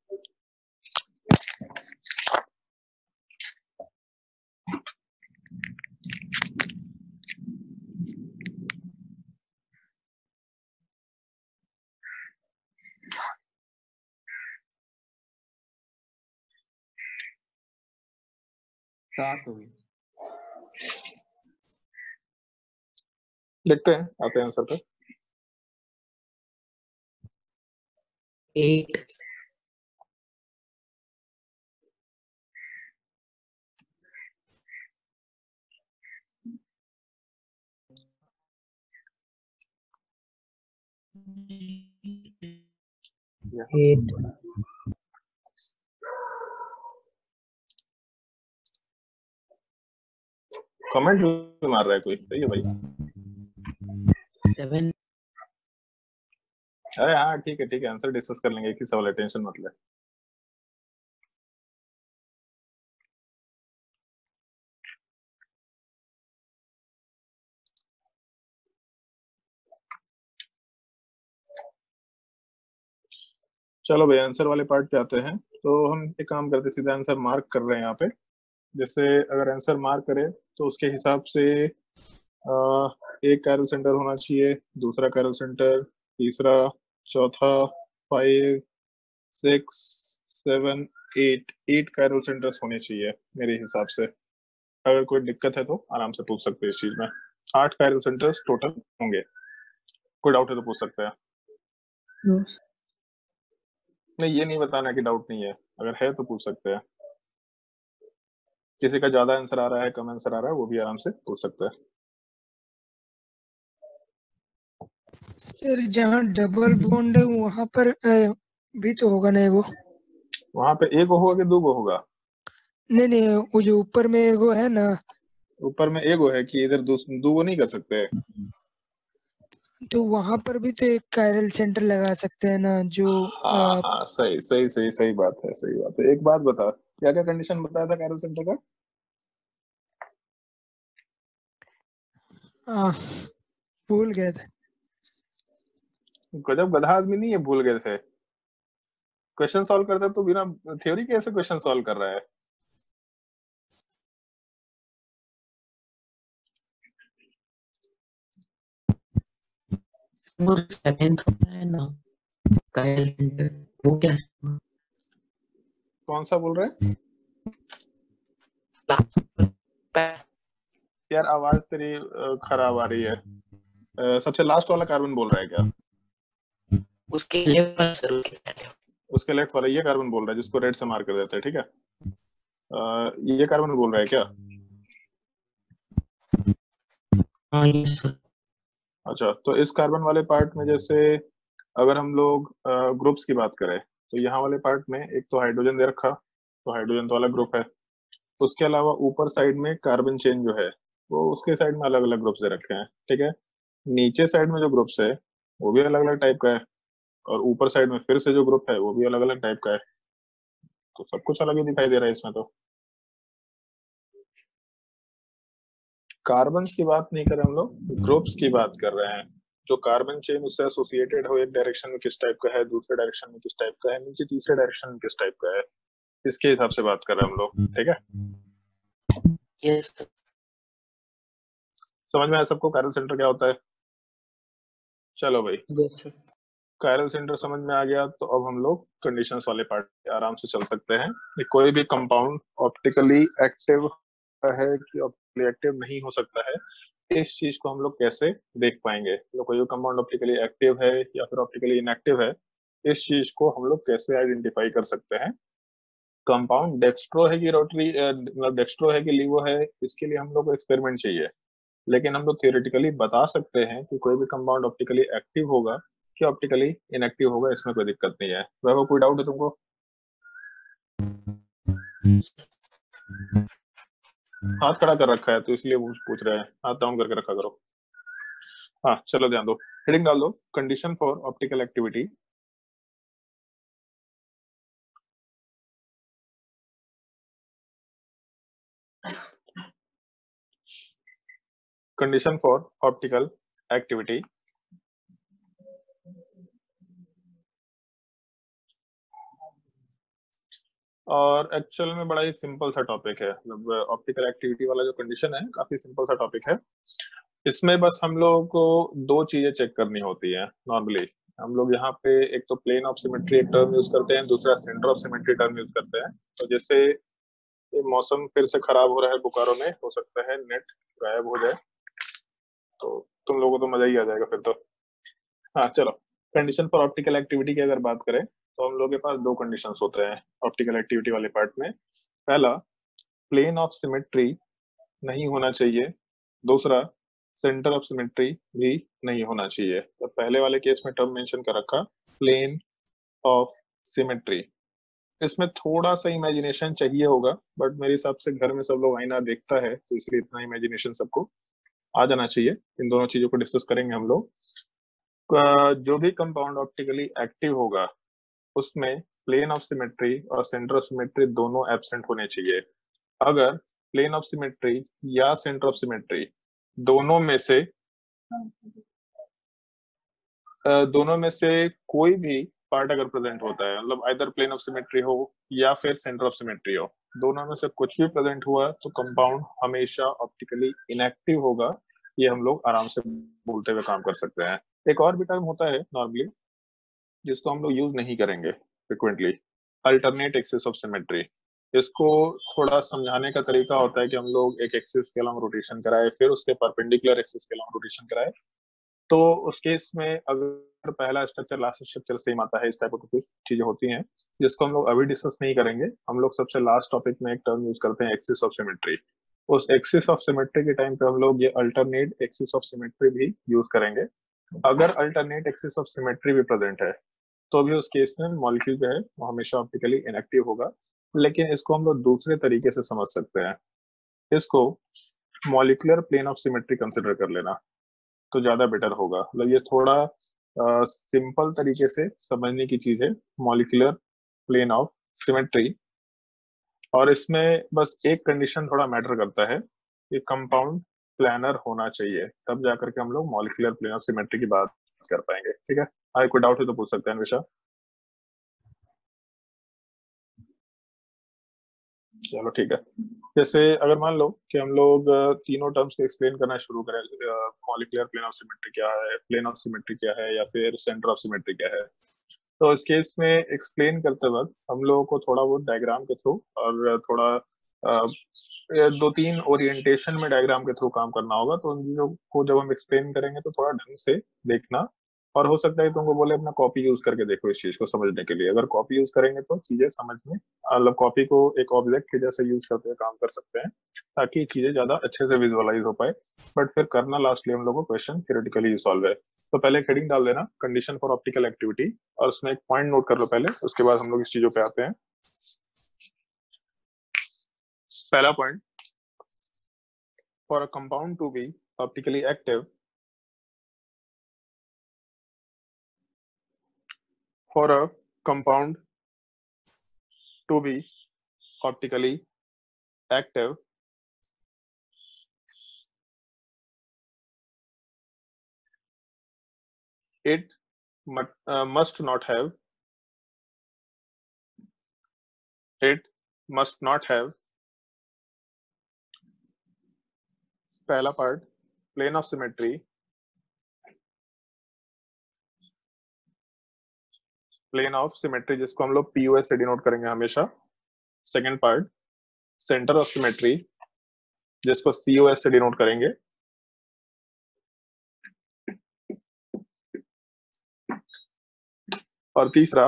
सात हो गई।
देखते हैं आते हैं आंसर पे।
8 8
कमेंट भी मार रहा है कोई, सही है भाई।
7
अरे हाँ ठीक है आंसर डिस्कस कर लेंगे, एक ही सवाल है, टेंशन मत ले। चलो भाई आंसर वाले पार्ट पे आते हैं। तो हम एक काम करते हैं, सीधा आंसर मार्क कर रहे हैं यहाँ पे। जैसे अगर आंसर मार्क करें तो उसके हिसाब से एक कैरल सेंटर होना चाहिए, दूसरा कैरल सेंटर, तीसरा, चौथा, 5, 6, 7, 8 कैरल सेंटर्स होने चाहिए मेरे हिसाब से। अगर कोई दिक्कत है तो आराम से पूछ सकते हैं इस चीज में। 8 कैरल सेंटर्स टोटल होंगे, कोई डाउट है तो पूछ सकते हैं। नहीं ये नहीं बताना कि डाउट नहीं है, अगर है तो पूछ सकते हैं। किसी का ज्यादा आंसर आ रहा है, कम आंसर आ रहा है, वो भी आराम से पूछ सकता है।
सर जहाँ डबल बॉन्ड है वहां पर भी तो होगा ना वो।
वहां पे एक होगा कि दो होगा?
नहीं नहीं, वो जो ऊपर में एगो है ना,
ऊपर में एगो है कि इधर दो नहीं कर सकते?
तो वहां पर भी तो एक कायरल सेंटर लगा सकते हैं ना जो
हाँ हाँ सही सही सही सही बात है, सही बात है। एक बात बता, क्या क्या कंडीशन बताया था कैरल सेंटर का?
आ, भूल गए थे।
गजब गधा आदमी नहीं है, भूल गए थे। क्वेश्चन सॉल्व करता है तो बिना थ्योरी कैसे क्वेश्चन सॉल्व कर रहा है?
वो 7th होता है ना कायल सेंटर, वो क्या
कौन सा बोल रहे हैं? यार आवाज तेरी खराब आ रही है। सबसे लास्ट वाला कार्बन बोल रहा है क्या?
उसके लेवल सर
उसके लेफ्ट वाला ये कार्बन बोल रहा है जिसको रेड से मार्क कर देते हैं, ठीक है? ये कार्बन बोल रहा है क्या?
हाँ ये सर।
अच्छा, तो इस कार्बन वाले पार्ट में जैसे अगर हम लोग ग्रुप्स की बात करें तो यहाँ वाले पार्ट में एक तो हाइड्रोजन दे रखा, तो हाइड्रोजन तो अलग ग्रुप है। उसके अलावा ऊपर साइड में कार्बन चेन जो है वो उसके साइड में अलग अलग ग्रुप्स दे रखे हैं, ठीक है? नीचे साइड में जो ग्रुप्स है वो भी अलग अलग टाइप का है, और ऊपर साइड में फिर से जो ग्रुप है वो भी अलग अलग टाइप का है। तो सब कुछ अलग ही दिखाई दे रहा है इसमें। तो कार्बन की बात नहीं कर रहे हम लोग, ग्रुप्स की बात कर रहे हैं। जो कार्बन चेन उससे एसोसिएटेड हो, एक डायरेक्शन में किस टाइप का है, दूसरे डायरेक्शन में किस टाइप का है, नीचे तीसरे डायरेक्शन में किस टाइप का है, इसके हिसाब से बात कर रहे हैं हम लोग, ठीक है?
Yes sir.
समझ में आया सबको कायरल सेंटर क्या होता है? चलो भाई,
यस सर।
कायरल सेंटर समझ में आ गया तो अब हम लोग कंडीशंस वाले पार्ट पे आराम से चल सकते हैं कि कोई भी कंपाउंड ऑप्टिकली एक्टिव है कि ऑप्टिकली एक्टिव नहीं हो सकता है। इस चीज को हम लोग कैसे देख पाएंगे? तो कोई कंपाउंड ऑप्टिकली एक्टिव है या फिर ऑप्टिकली इनएक्टिव है, इस चीज को हम लोग कैसे आइडेंटिफाई कर सकते हैं? कंपाउंड डेक्स्ट्रो है कि रोटरी, मतलब डेक्स्ट्रो है कि लीवो है, इसके लिए हम लोग को एक्सपेरिमेंट चाहिए। लेकिन हम लोग थियोरेटिकली बता सकते हैं कि कोई भी कंपाउंड ऑप्टिकली एक्टिव होगा कि ऑप्टिकली इनएक्टिव होगा, इसमें कोई दिक्कत नहीं है। वह कोई डाउट है तुमको? हाथ खड़ा कर रखा है तो इसलिए पूछ रहे हैं, हाथ डाउन करके रखा करो। हाँ चलो ध्यान दो, हेडिंग डाल दो, condition for optical activity. Condition for optical activity. और एक्चुअल में बड़ा ही सिंपल सा टॉपिक है, मतलब ऑप्टिकल एक्टिविटी वाला जो कंडीशन है काफी सिंपल सा टॉपिक है। इसमें बस हम लोगों को दो चीजें चेक करनी होती है नॉर्मली। हम लोग यहाँ पे एक तो प्लेन ऑफ सिमेट्री एक टर्म यूज करते हैं, दूसरा centre of symmetry term use करते हैं। तो जैसे ये मौसम फिर से खराब हो रहा है बोकारो में, हो सकता है नेट गायब हो जाए, तो तुम लोगों को तो मजा ही आ जाएगा फिर तो। हाँ चलो, कंडीशन फॉर ऑप्टिकल एक्टिविटी की अगर बात करें तो हम लोग के पास दो कंडीशंस होते हैं ऑप्टिकल एक्टिविटी वाले पार्ट में। पहला, प्लेन ऑफ सिमेट्री नहीं होना चाहिए, दूसरा सेंटर ऑफ सिमेट्री भी नहीं होना चाहिए। तो पहले वाले केस में टर्म मेंशन कर रखा प्लेन ऑफ सिमेट्री। इसमें थोड़ा सा इमेजिनेशन चाहिए होगा, बट मेरे हिसाब से घर में सब लोग आईना देखता है तो इसलिए इतना इमेजिनेशन सबको आ जाना चाहिए। इन दोनों चीजों को डिस्कस करेंगे हम लोग। जो भी कंपाउंड ऑप्टिकली एक्टिव होगा उसमें प्लेन ऑफ सिमेट्री और सेंटर ऑफ सिमेट्री दोनों एब्सेंट होने चाहिए। अगर प्लेन ऑफ सिमेट्री या सेंटर ऑफ सिमेट्री दोनों में से कोई भी पार्ट अगर प्रेजेंट होता है, मतलब आइदर प्लेन ऑफ सिमेट्री हो या फिर सेंटर ऑफ सिमेट्री हो, दोनों में से कुछ भी प्रेजेंट हुआ तो कंपाउंड हमेशा ऑप्टिकली इनएक्टिव होगा। ये हम लोग आराम से बोलते हुए काम कर सकते हैं। एक और भी टर्म होता है नॉर्मली जिसको हम लोग यूज नहीं करेंगे frequently, alternate axis of symmetry. इसको थोड़ा समझाने का तरीका होता है कि हम लोग एक एक्सिस के अलॉन्ग रोटेशन कराए, फिर उसके परपेंडिकुलर एक्सिस के अलॉन्ग रोटेशन कराए। तो उस केस में अगर पहला स्ट्रक्चर लास्ट स्ट्रक्चर सेम आता है, इस टाइप की कुछ चीजें होती हैं जिसको हम लोग अभी डिस्कस नहीं करेंगे। हम लोग सबसे लास्ट टॉपिक में एक टर्म यूज करते हैं एक्सिस ऑफ सिमेट्री। उस एक्सिस ऑफ सिमेट्री के टाइम पे हम लोग ये अल्टरनेट एक्सिस ऑफ सिमेट्री भी यूज करेंगे। अगर अल्टरनेट एक्सिस ऑफ सिमेट्री भी प्रेजेंट है तो भी उस केस में मॉलिक्यूल जो है वो हमेशा ऑप्टिकली इनएक्टिव होगा। लेकिन इसको हम लोग दूसरे तरीके से समझ सकते हैं, इसको molecular plane of symmetry consider कर लेना तो ज्यादा बेटर होगा। मतलब ये थोड़ा सिंपल तरीके से समझने की चीज है, मॉलिक्यूलर प्लेन ऑफ सिमेट्री। और इसमें बस एक कंडीशन थोड़ा मैटर करता है कि कंपाउंड प्लानर होना चाहिए, तब जाकर के हम लोग मॉलिक्यूलर प्लेन ऑफ सिमेट्री की बात कर पाएंगे। ठीक है, अगर कोई डाउट है तो पूछ सकते हैं अन्वेषा। चलो ठीक है, जैसे अगर मान लो कि हम लोग तीनों टर्म्स को एक्सप्लेन करना शुरू करें, मॉलिक्यूलर प्लेन ऑफ सिमेट्री क्या है, प्लेन ऑफ सिमेट्री क्या है, या फिर सेंटर ऑफ सिमेट्री क्या है, तो इस केस में एक्सप्लेन करते वक्त हम लोगों को थोड़ा बहुत डायग्राम के थ्रू और थोड़ा दो तीन ओरिएंटेशन में डायग्राम के थ्रू काम करना होगा। तो उन चीजों को जब हम एक्सप्लेन करेंगे तो थोड़ा ढंग से देखना, और हो सकता है तुमको बोले अपना कॉपी यूज करके देखो इस चीज को समझने के लिए। अगर कॉपी यूज करेंगे तो चीजें समझ में, मतलब कॉपी को एक ऑब्जेक्ट के जैसे यूज करते हुए काम कर सकते हैं ताकि चीजें ज्यादा अच्छे से विजुअलाइज हो पाए। बट फिर करना लास्टली हम लोग को क्वेश्चन थियोरेटिकली सॉल्व है। तो पहले हेडिंग डाल देना कंडीशन फॉर ऑप्टिकल एक्टिविटी, और उसमें एक पॉइंट नोट कर लो पहले, उसके बाद हम लोग इस चीजों पे आते हैं। पहला point, for a compound to be optically active, for a compound to be optically active, it must not have पहला part plane of symmetry, plane of symmetry जिसको हम लोग पीओएस से डिनोट करेंगे हमेशा। Second part centre of symmetry जिसको सीओएस से डिनोट करेंगे। और तीसरा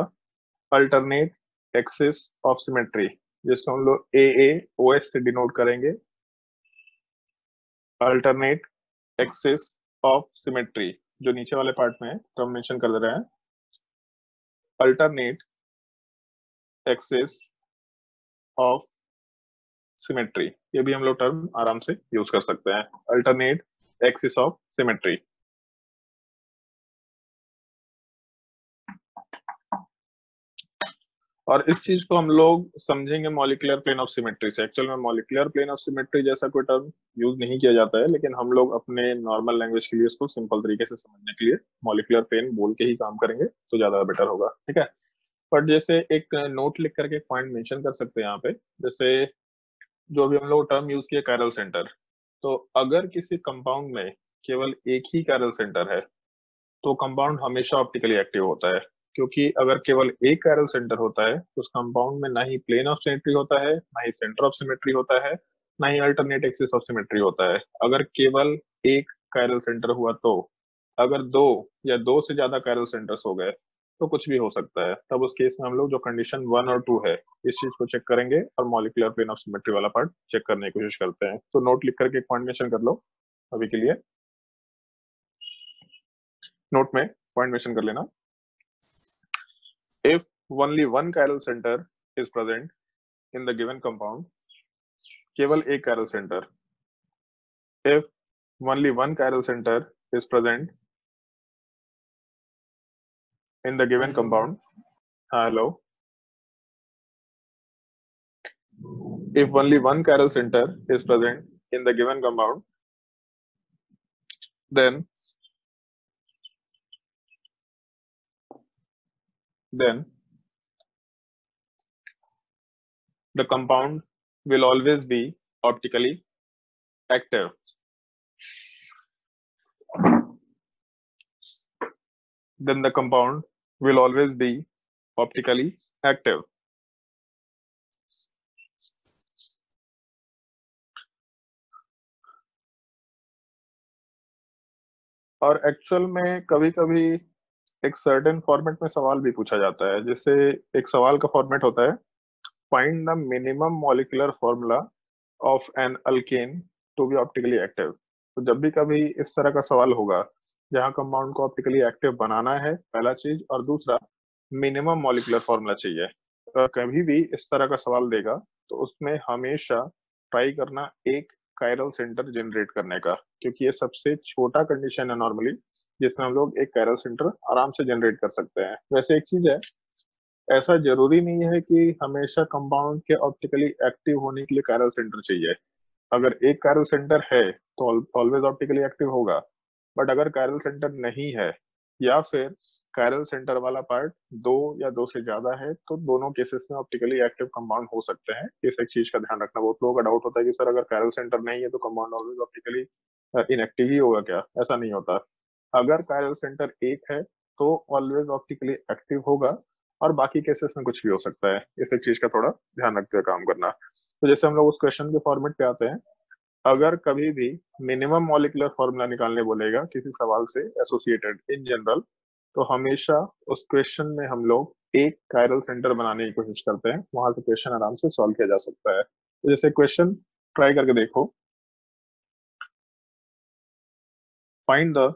अल्टरनेट एक्सिस ऑफ सिमेट्री जिसको हम लोग एएओएस से डिनोट करेंगे, अल्टरनेट एक्सिस ऑफ सिमेट्री। जो नीचे वाले पार्ट में टर्म मेंशन कर दे रहे हैं, अल्टरनेट एक्सिस ऑफ सिमेट्री, ये भी हम लोग टर्म आराम से यूज कर सकते हैं, अल्टरनेट एक्सिस ऑफ सिमेट्री। और इस चीज को हम लोग समझेंगे मॉलिक्यूलर प्लेन ऑफ सिमेट्री से। एक्चुअल में मॉलिक्यूलर प्लेन ऑफ सिमेट्री जैसा कोई टर्म यूज नहीं किया जाता है, लेकिन हम लोग अपने नॉर्मल लैंग्वेज के लिए इसको सिंपल तरीके से समझने के लिए मॉलिक्यूलर प्लेन बोल के ही काम करेंगे तो ज्यादा बेटर होगा, ठीक है। बट जैसे एक नोट लिख करके एक पॉइंट मेंशन कर सकते हैं यहाँ पे, जैसे जो अभी हम लोग टर्म यूज किया कैरल सेंटर, तो अगर किसी कंपाउंड में केवल एक ही कैरल सेंटर है तो कंपाउंड हमेशा ऑप्टिकली एक्टिव होता है, क्योंकि अगर केवल एक कैरल सेंटर होता है तो उस कंपाउंड में ना ही प्लेन ऑफ सिमेट्री होता है, ना ही सेंटर ऑफ सिमेट्री होता है, ना ही अल्टरनेट एक्सिस ऑफ सिमेट्री होता है। अगर केवल एक कैरल सेंटर हुआ तो, अगर दो या दो से ज्यादा कैरल सेंटर्स हो गए तो कुछ भी हो सकता है। तब उस केस में हम लोग जो कंडीशन 1 और 2 है इस चीज को चेक करेंगे और मॉलिक्यूलर प्लेन ऑफ सिमेट्री वाला पार्ट चेक करने की कोशिश करते हैं। तो नोट लिख करके एक पॉइंट मेंशन कर लो अभी के लिए, नोट में पॉइंट मेंशन कर लेना। If only one chiral center is present in the given compound, केवल एक chiral center. If only one chiral center is present in the given compound, hello. If only one chiral center is present in the given compound, then the compound will always be optically active. Then the compound will always be optically active. और एक्चुअल में कभी कभी एक सर्टेन फॉर्मेट में सवाल भी पूछा जाता है। जैसे एक सवाल का फॉर्मेट होता है find the minimum molecular formula of an alkane to be optically active. तो जब भी कभी इस तरह का सवाल होगा जहां कंपाउंड को ऑप्टिकली एक्टिव बनाना है पहला चीज, और दूसरा मिनिमम मॉलिक्यूलर फॉर्मूला चाहिए, तो कभी भी इस तरह का सवाल देगा तो उसमें हमेशा ट्राई करना एक कायरल सेंटर जनरेट करने का, क्योंकि ये सबसे छोटा कंडीशन है नॉर्मली जिसमें हम लोग एक कायरल सेंटर आराम से जनरेट कर सकते हैं। वैसे एक चीज है, ऐसा जरूरी नहीं है कि हमेशा कंपाउंड के ऑप्टिकली एक्टिव होने के लिए कायरल सेंटर चाहिए। अगर एक कायरल सेंटर है तो ऑलवेज ऑप्टिकली एक्टिव होगा, बट अगर कायरल सेंटर नहीं है या फिर कायरल सेंटर वाला पार्ट दो या दो से ज्यादा है तो दोनों केसेस में ऑप्टिकली एक्टिव कंपाउंड हो सकते हैं। इस एक चीज का ध्यान रखना। बहुत लोगों का डाउट होता है कि सर अगर कायरल सेंटर नहीं है तो कंपाउंड ऑलवेज ऑप्टिकली इनएक्टिव ही होगा क्या? ऐसा नहीं होता। अगर कायरल सेंटर एक है तो ऑलवेज ऑप्टिकली एक्टिव होगा और बाकी केसेस में कुछ भी हो सकता है। इस एक चीज का थोड़ा ध्यान रखते हुए काम करना। तो जैसे हम लोग उस क्वेश्चन के फॉर्मेट पे आते हैं, अगर कभी भी मिनिमम मॉलिक्यूलर फॉर्मूला निकालने बोलेगा किसी सवाल से एसोसिएटेड इन जनरल, तो हमेशा उस क्वेश्चन में हम लोग एक कायरल सेंटर बनाने की कोशिश करते हैं, वहां से क्वेश्चन आराम से सॉल्व किया जा सकता है। तो जैसे क्वेश्चन ट्राई करके देखो, फाइंड द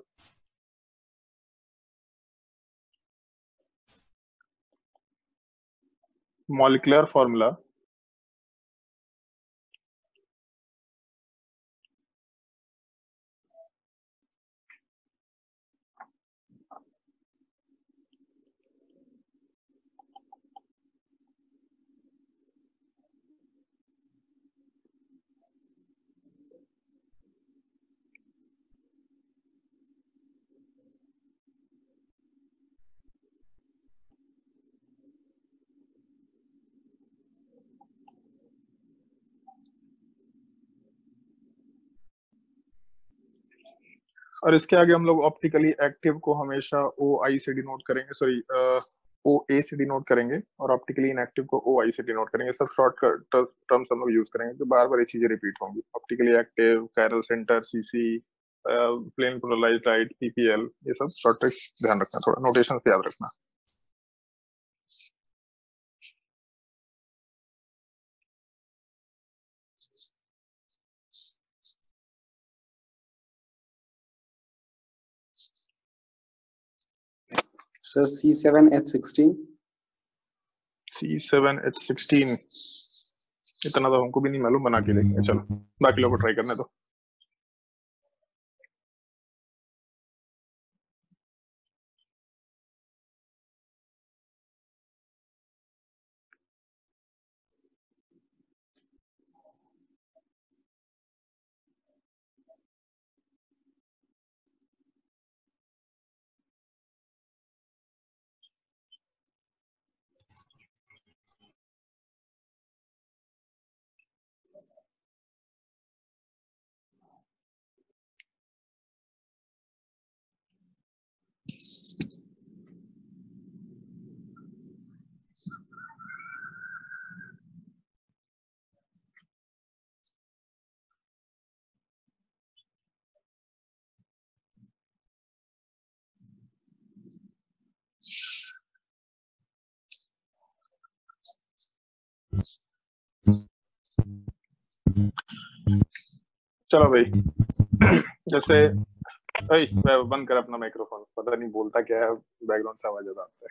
molecular formula और इसके आगे हम लोग ऑप्टिकली एक्टिव को हमेशा ओ आई से डिनोट करेंगे, सॉरी ओ ए से डिनोट करेंगे, और ऑप्टिकली इनएक्टिव को ओ आई से डिनोट करेंगे। सब शॉर्टकट टर्म्स हम लोग यूज करेंगे तो बार बार ये चीजें रिपीट होंगी। Optically active, chiral centre, CC, plane polarised light, PPL, ये सब शॉर्ट ट्रिक्स ध्यान रखना, थोड़ा नोटेशन याद रखना।
सर C7H16
C7H16 इतना तो हमको भी नहीं मालूम, बना के लेंगे। चलो बाकी लोगों को ट्राई करने दो। चलो भाई, जैसे बंद कर अपना माइक्रोफोन, पता नहीं बोलता क्या है, बैकग्राउंड से आवाज आता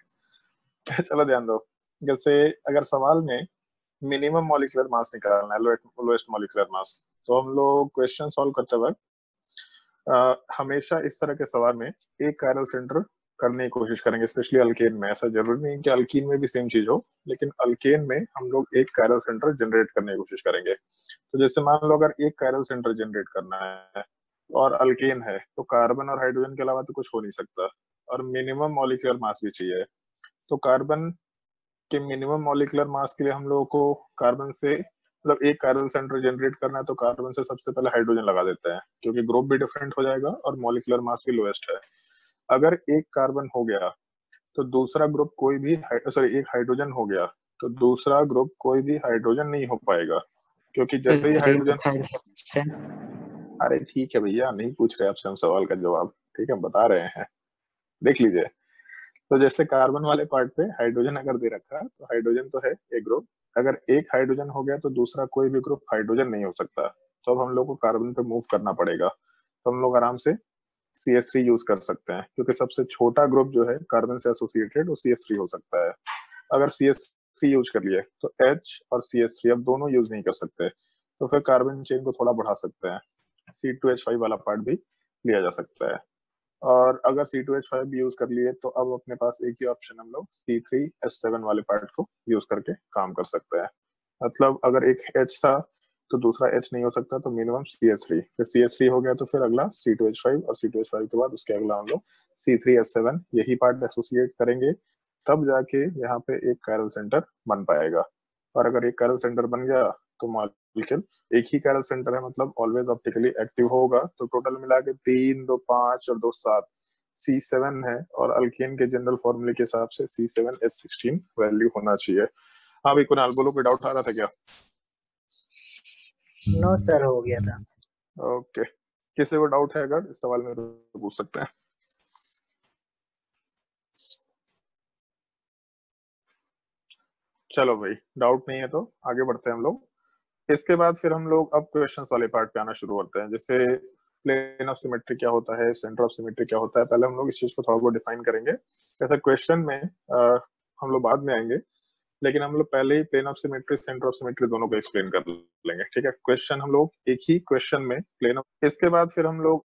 है। चलो ध्यान दो, जैसे अगर सवाल में मिनिमम मॉलिक्यूलर मास निकालना है, लोएस्ट मॉलिक्यूलर मास, तो हम लोग क्वेश्चन सॉल्व करते वक्त हमेशा इस तरह के सवाल में एक कायरल सेंटर करने की कोशिश करेंगे, स्पेशली अल्केन में। ऐसा जरूरी नहीं कि अल्कीन में भी सेम चीज हो, लेकिन अल्केन में हम लोग एक कायरल सेंटर जनरेट करने की कोशिश करेंगे। तो जैसे मान लो अगर एक कायरल सेंटर जनरेट करना है और अल्केन है, तो कार्बन और हाइड्रोजन के अलावा तो कुछ हो नहीं सकता, और मिनिमम मॉलिक्यूलर मास भी चाहिए। तो कार्बन के मिनिमम मॉलिक्यूलर मास के लिए हम लोगों को कार्बन से, मतलब एक कायरल सेंटर जनरेट करना है, तो कार्बन से सबसे पहले हाइड्रोजन लगा देते हैं, क्योंकि ग्रुप भी डिफरेंट हो जाएगा और मॉलिक्यूलर मास भी लोएस्ट है। अगर एक कार्बन हो गया तो दूसरा ग्रुप कोई भी, सॉरी एक हाइड्रोजन हो गया तो दूसरा ग्रुप कोई भी हाइड्रोजन नहीं हो पाएगा, क्योंकि जैसे ही हाइड्रोजन, अरे ठीक है भैया, नहीं पूछ रहे आपसे हम सवाल का जवाब, ठीक है, बता रहे हैं, देख लीजिए। तो जैसे कार्बन वाले पार्ट पे हाइड्रोजन अगर दे रखा, तो हाइड्रोजन तो है एक ग्रुप, अगर एक हाइड्रोजन हो गया तो दूसरा कोई भी ग्रुप हाइड्रोजन नहीं हो सकता, तो अब हम लोग को कार्बन पे मूव करना पड़ेगा। तो हम लोग आराम से CH3 यूज कर सकते हैं, क्योंकि सबसे छोटा ग्रुप जो है कार्बन से एसोसिएटेड वो CH3 हो सकता है। अगर CH3 यूज कर लिए तो H और CH3 अब दोनों यूज नहीं कर सकते, तो फिर कार्बन चेन को थोड़ा बढ़ा सकते हैं, C2H5 वाला पार्ट भी लिया जा सकता है। और अगर C2H5 भी यूज कर लिए तो अब अपने पास एक ही ऑप्शन, हम लोग C3H7 वाले पार्ट को यूज करके काम कर सकते हैं। मतलब अगर एक H था तो दूसरा H नहीं हो सकता, तो मिनिमम CH3, फिर CH3 हो गया तो फिर अगला C2H5, और C2H5 के बाद उसके अगला हम लोग C3H7 यही पार्ट एसोसिएट करेंगे, तब जाके यहाँ पे एक कायरल सेंटर बन पाएगा। और अगर एक कायरल सेंटर बन गया तो मॉलिक्यूल एक ही कायरल सेंटर है, मतलब ऑलवेज ऑप्टिकली एक्टिव होगा। तो टोटल मिला के 3, 2, 5 और 2, 7 C7 है, और अल्केन के जनरल फॉर्मूले के हिसाब से C7H16 वैल्यू होना चाहिए। हाँ भाई कुणाल बोलो, कोई डाउट आ रहा था क्या?
नो सर, हो गया था।
ओके, किसी को डाउट है अगर इस सवाल में तो पूछ सकते हैं। चलो भाई, डाउट नहीं है तो आगे बढ़ते हैं हम लोग। इसके बाद फिर हम लोग अब क्वेश्चंस वाले पार्ट पे आना शुरू करते हैं, जैसे प्लेन ऑफ सिमेट्री क्या होता है, सेंटर ऑफ सिमेट्री क्या होता है। पहले हम लोग इस चीज को थोड़ा बहुत डिफाइन करेंगे, जैसे क्वेश्चन में हम लोग बाद में आएंगे, लेकिन हम लोग पहले ही plane of symmetry, centre of symmetry दोनों को एक्सप्लेन कर लेंगे, ठीक है। क्वेश्चन हम लोग एक ही क्वेश्चन में प्लेन ऑफ, इसके बाद फिर हम लोग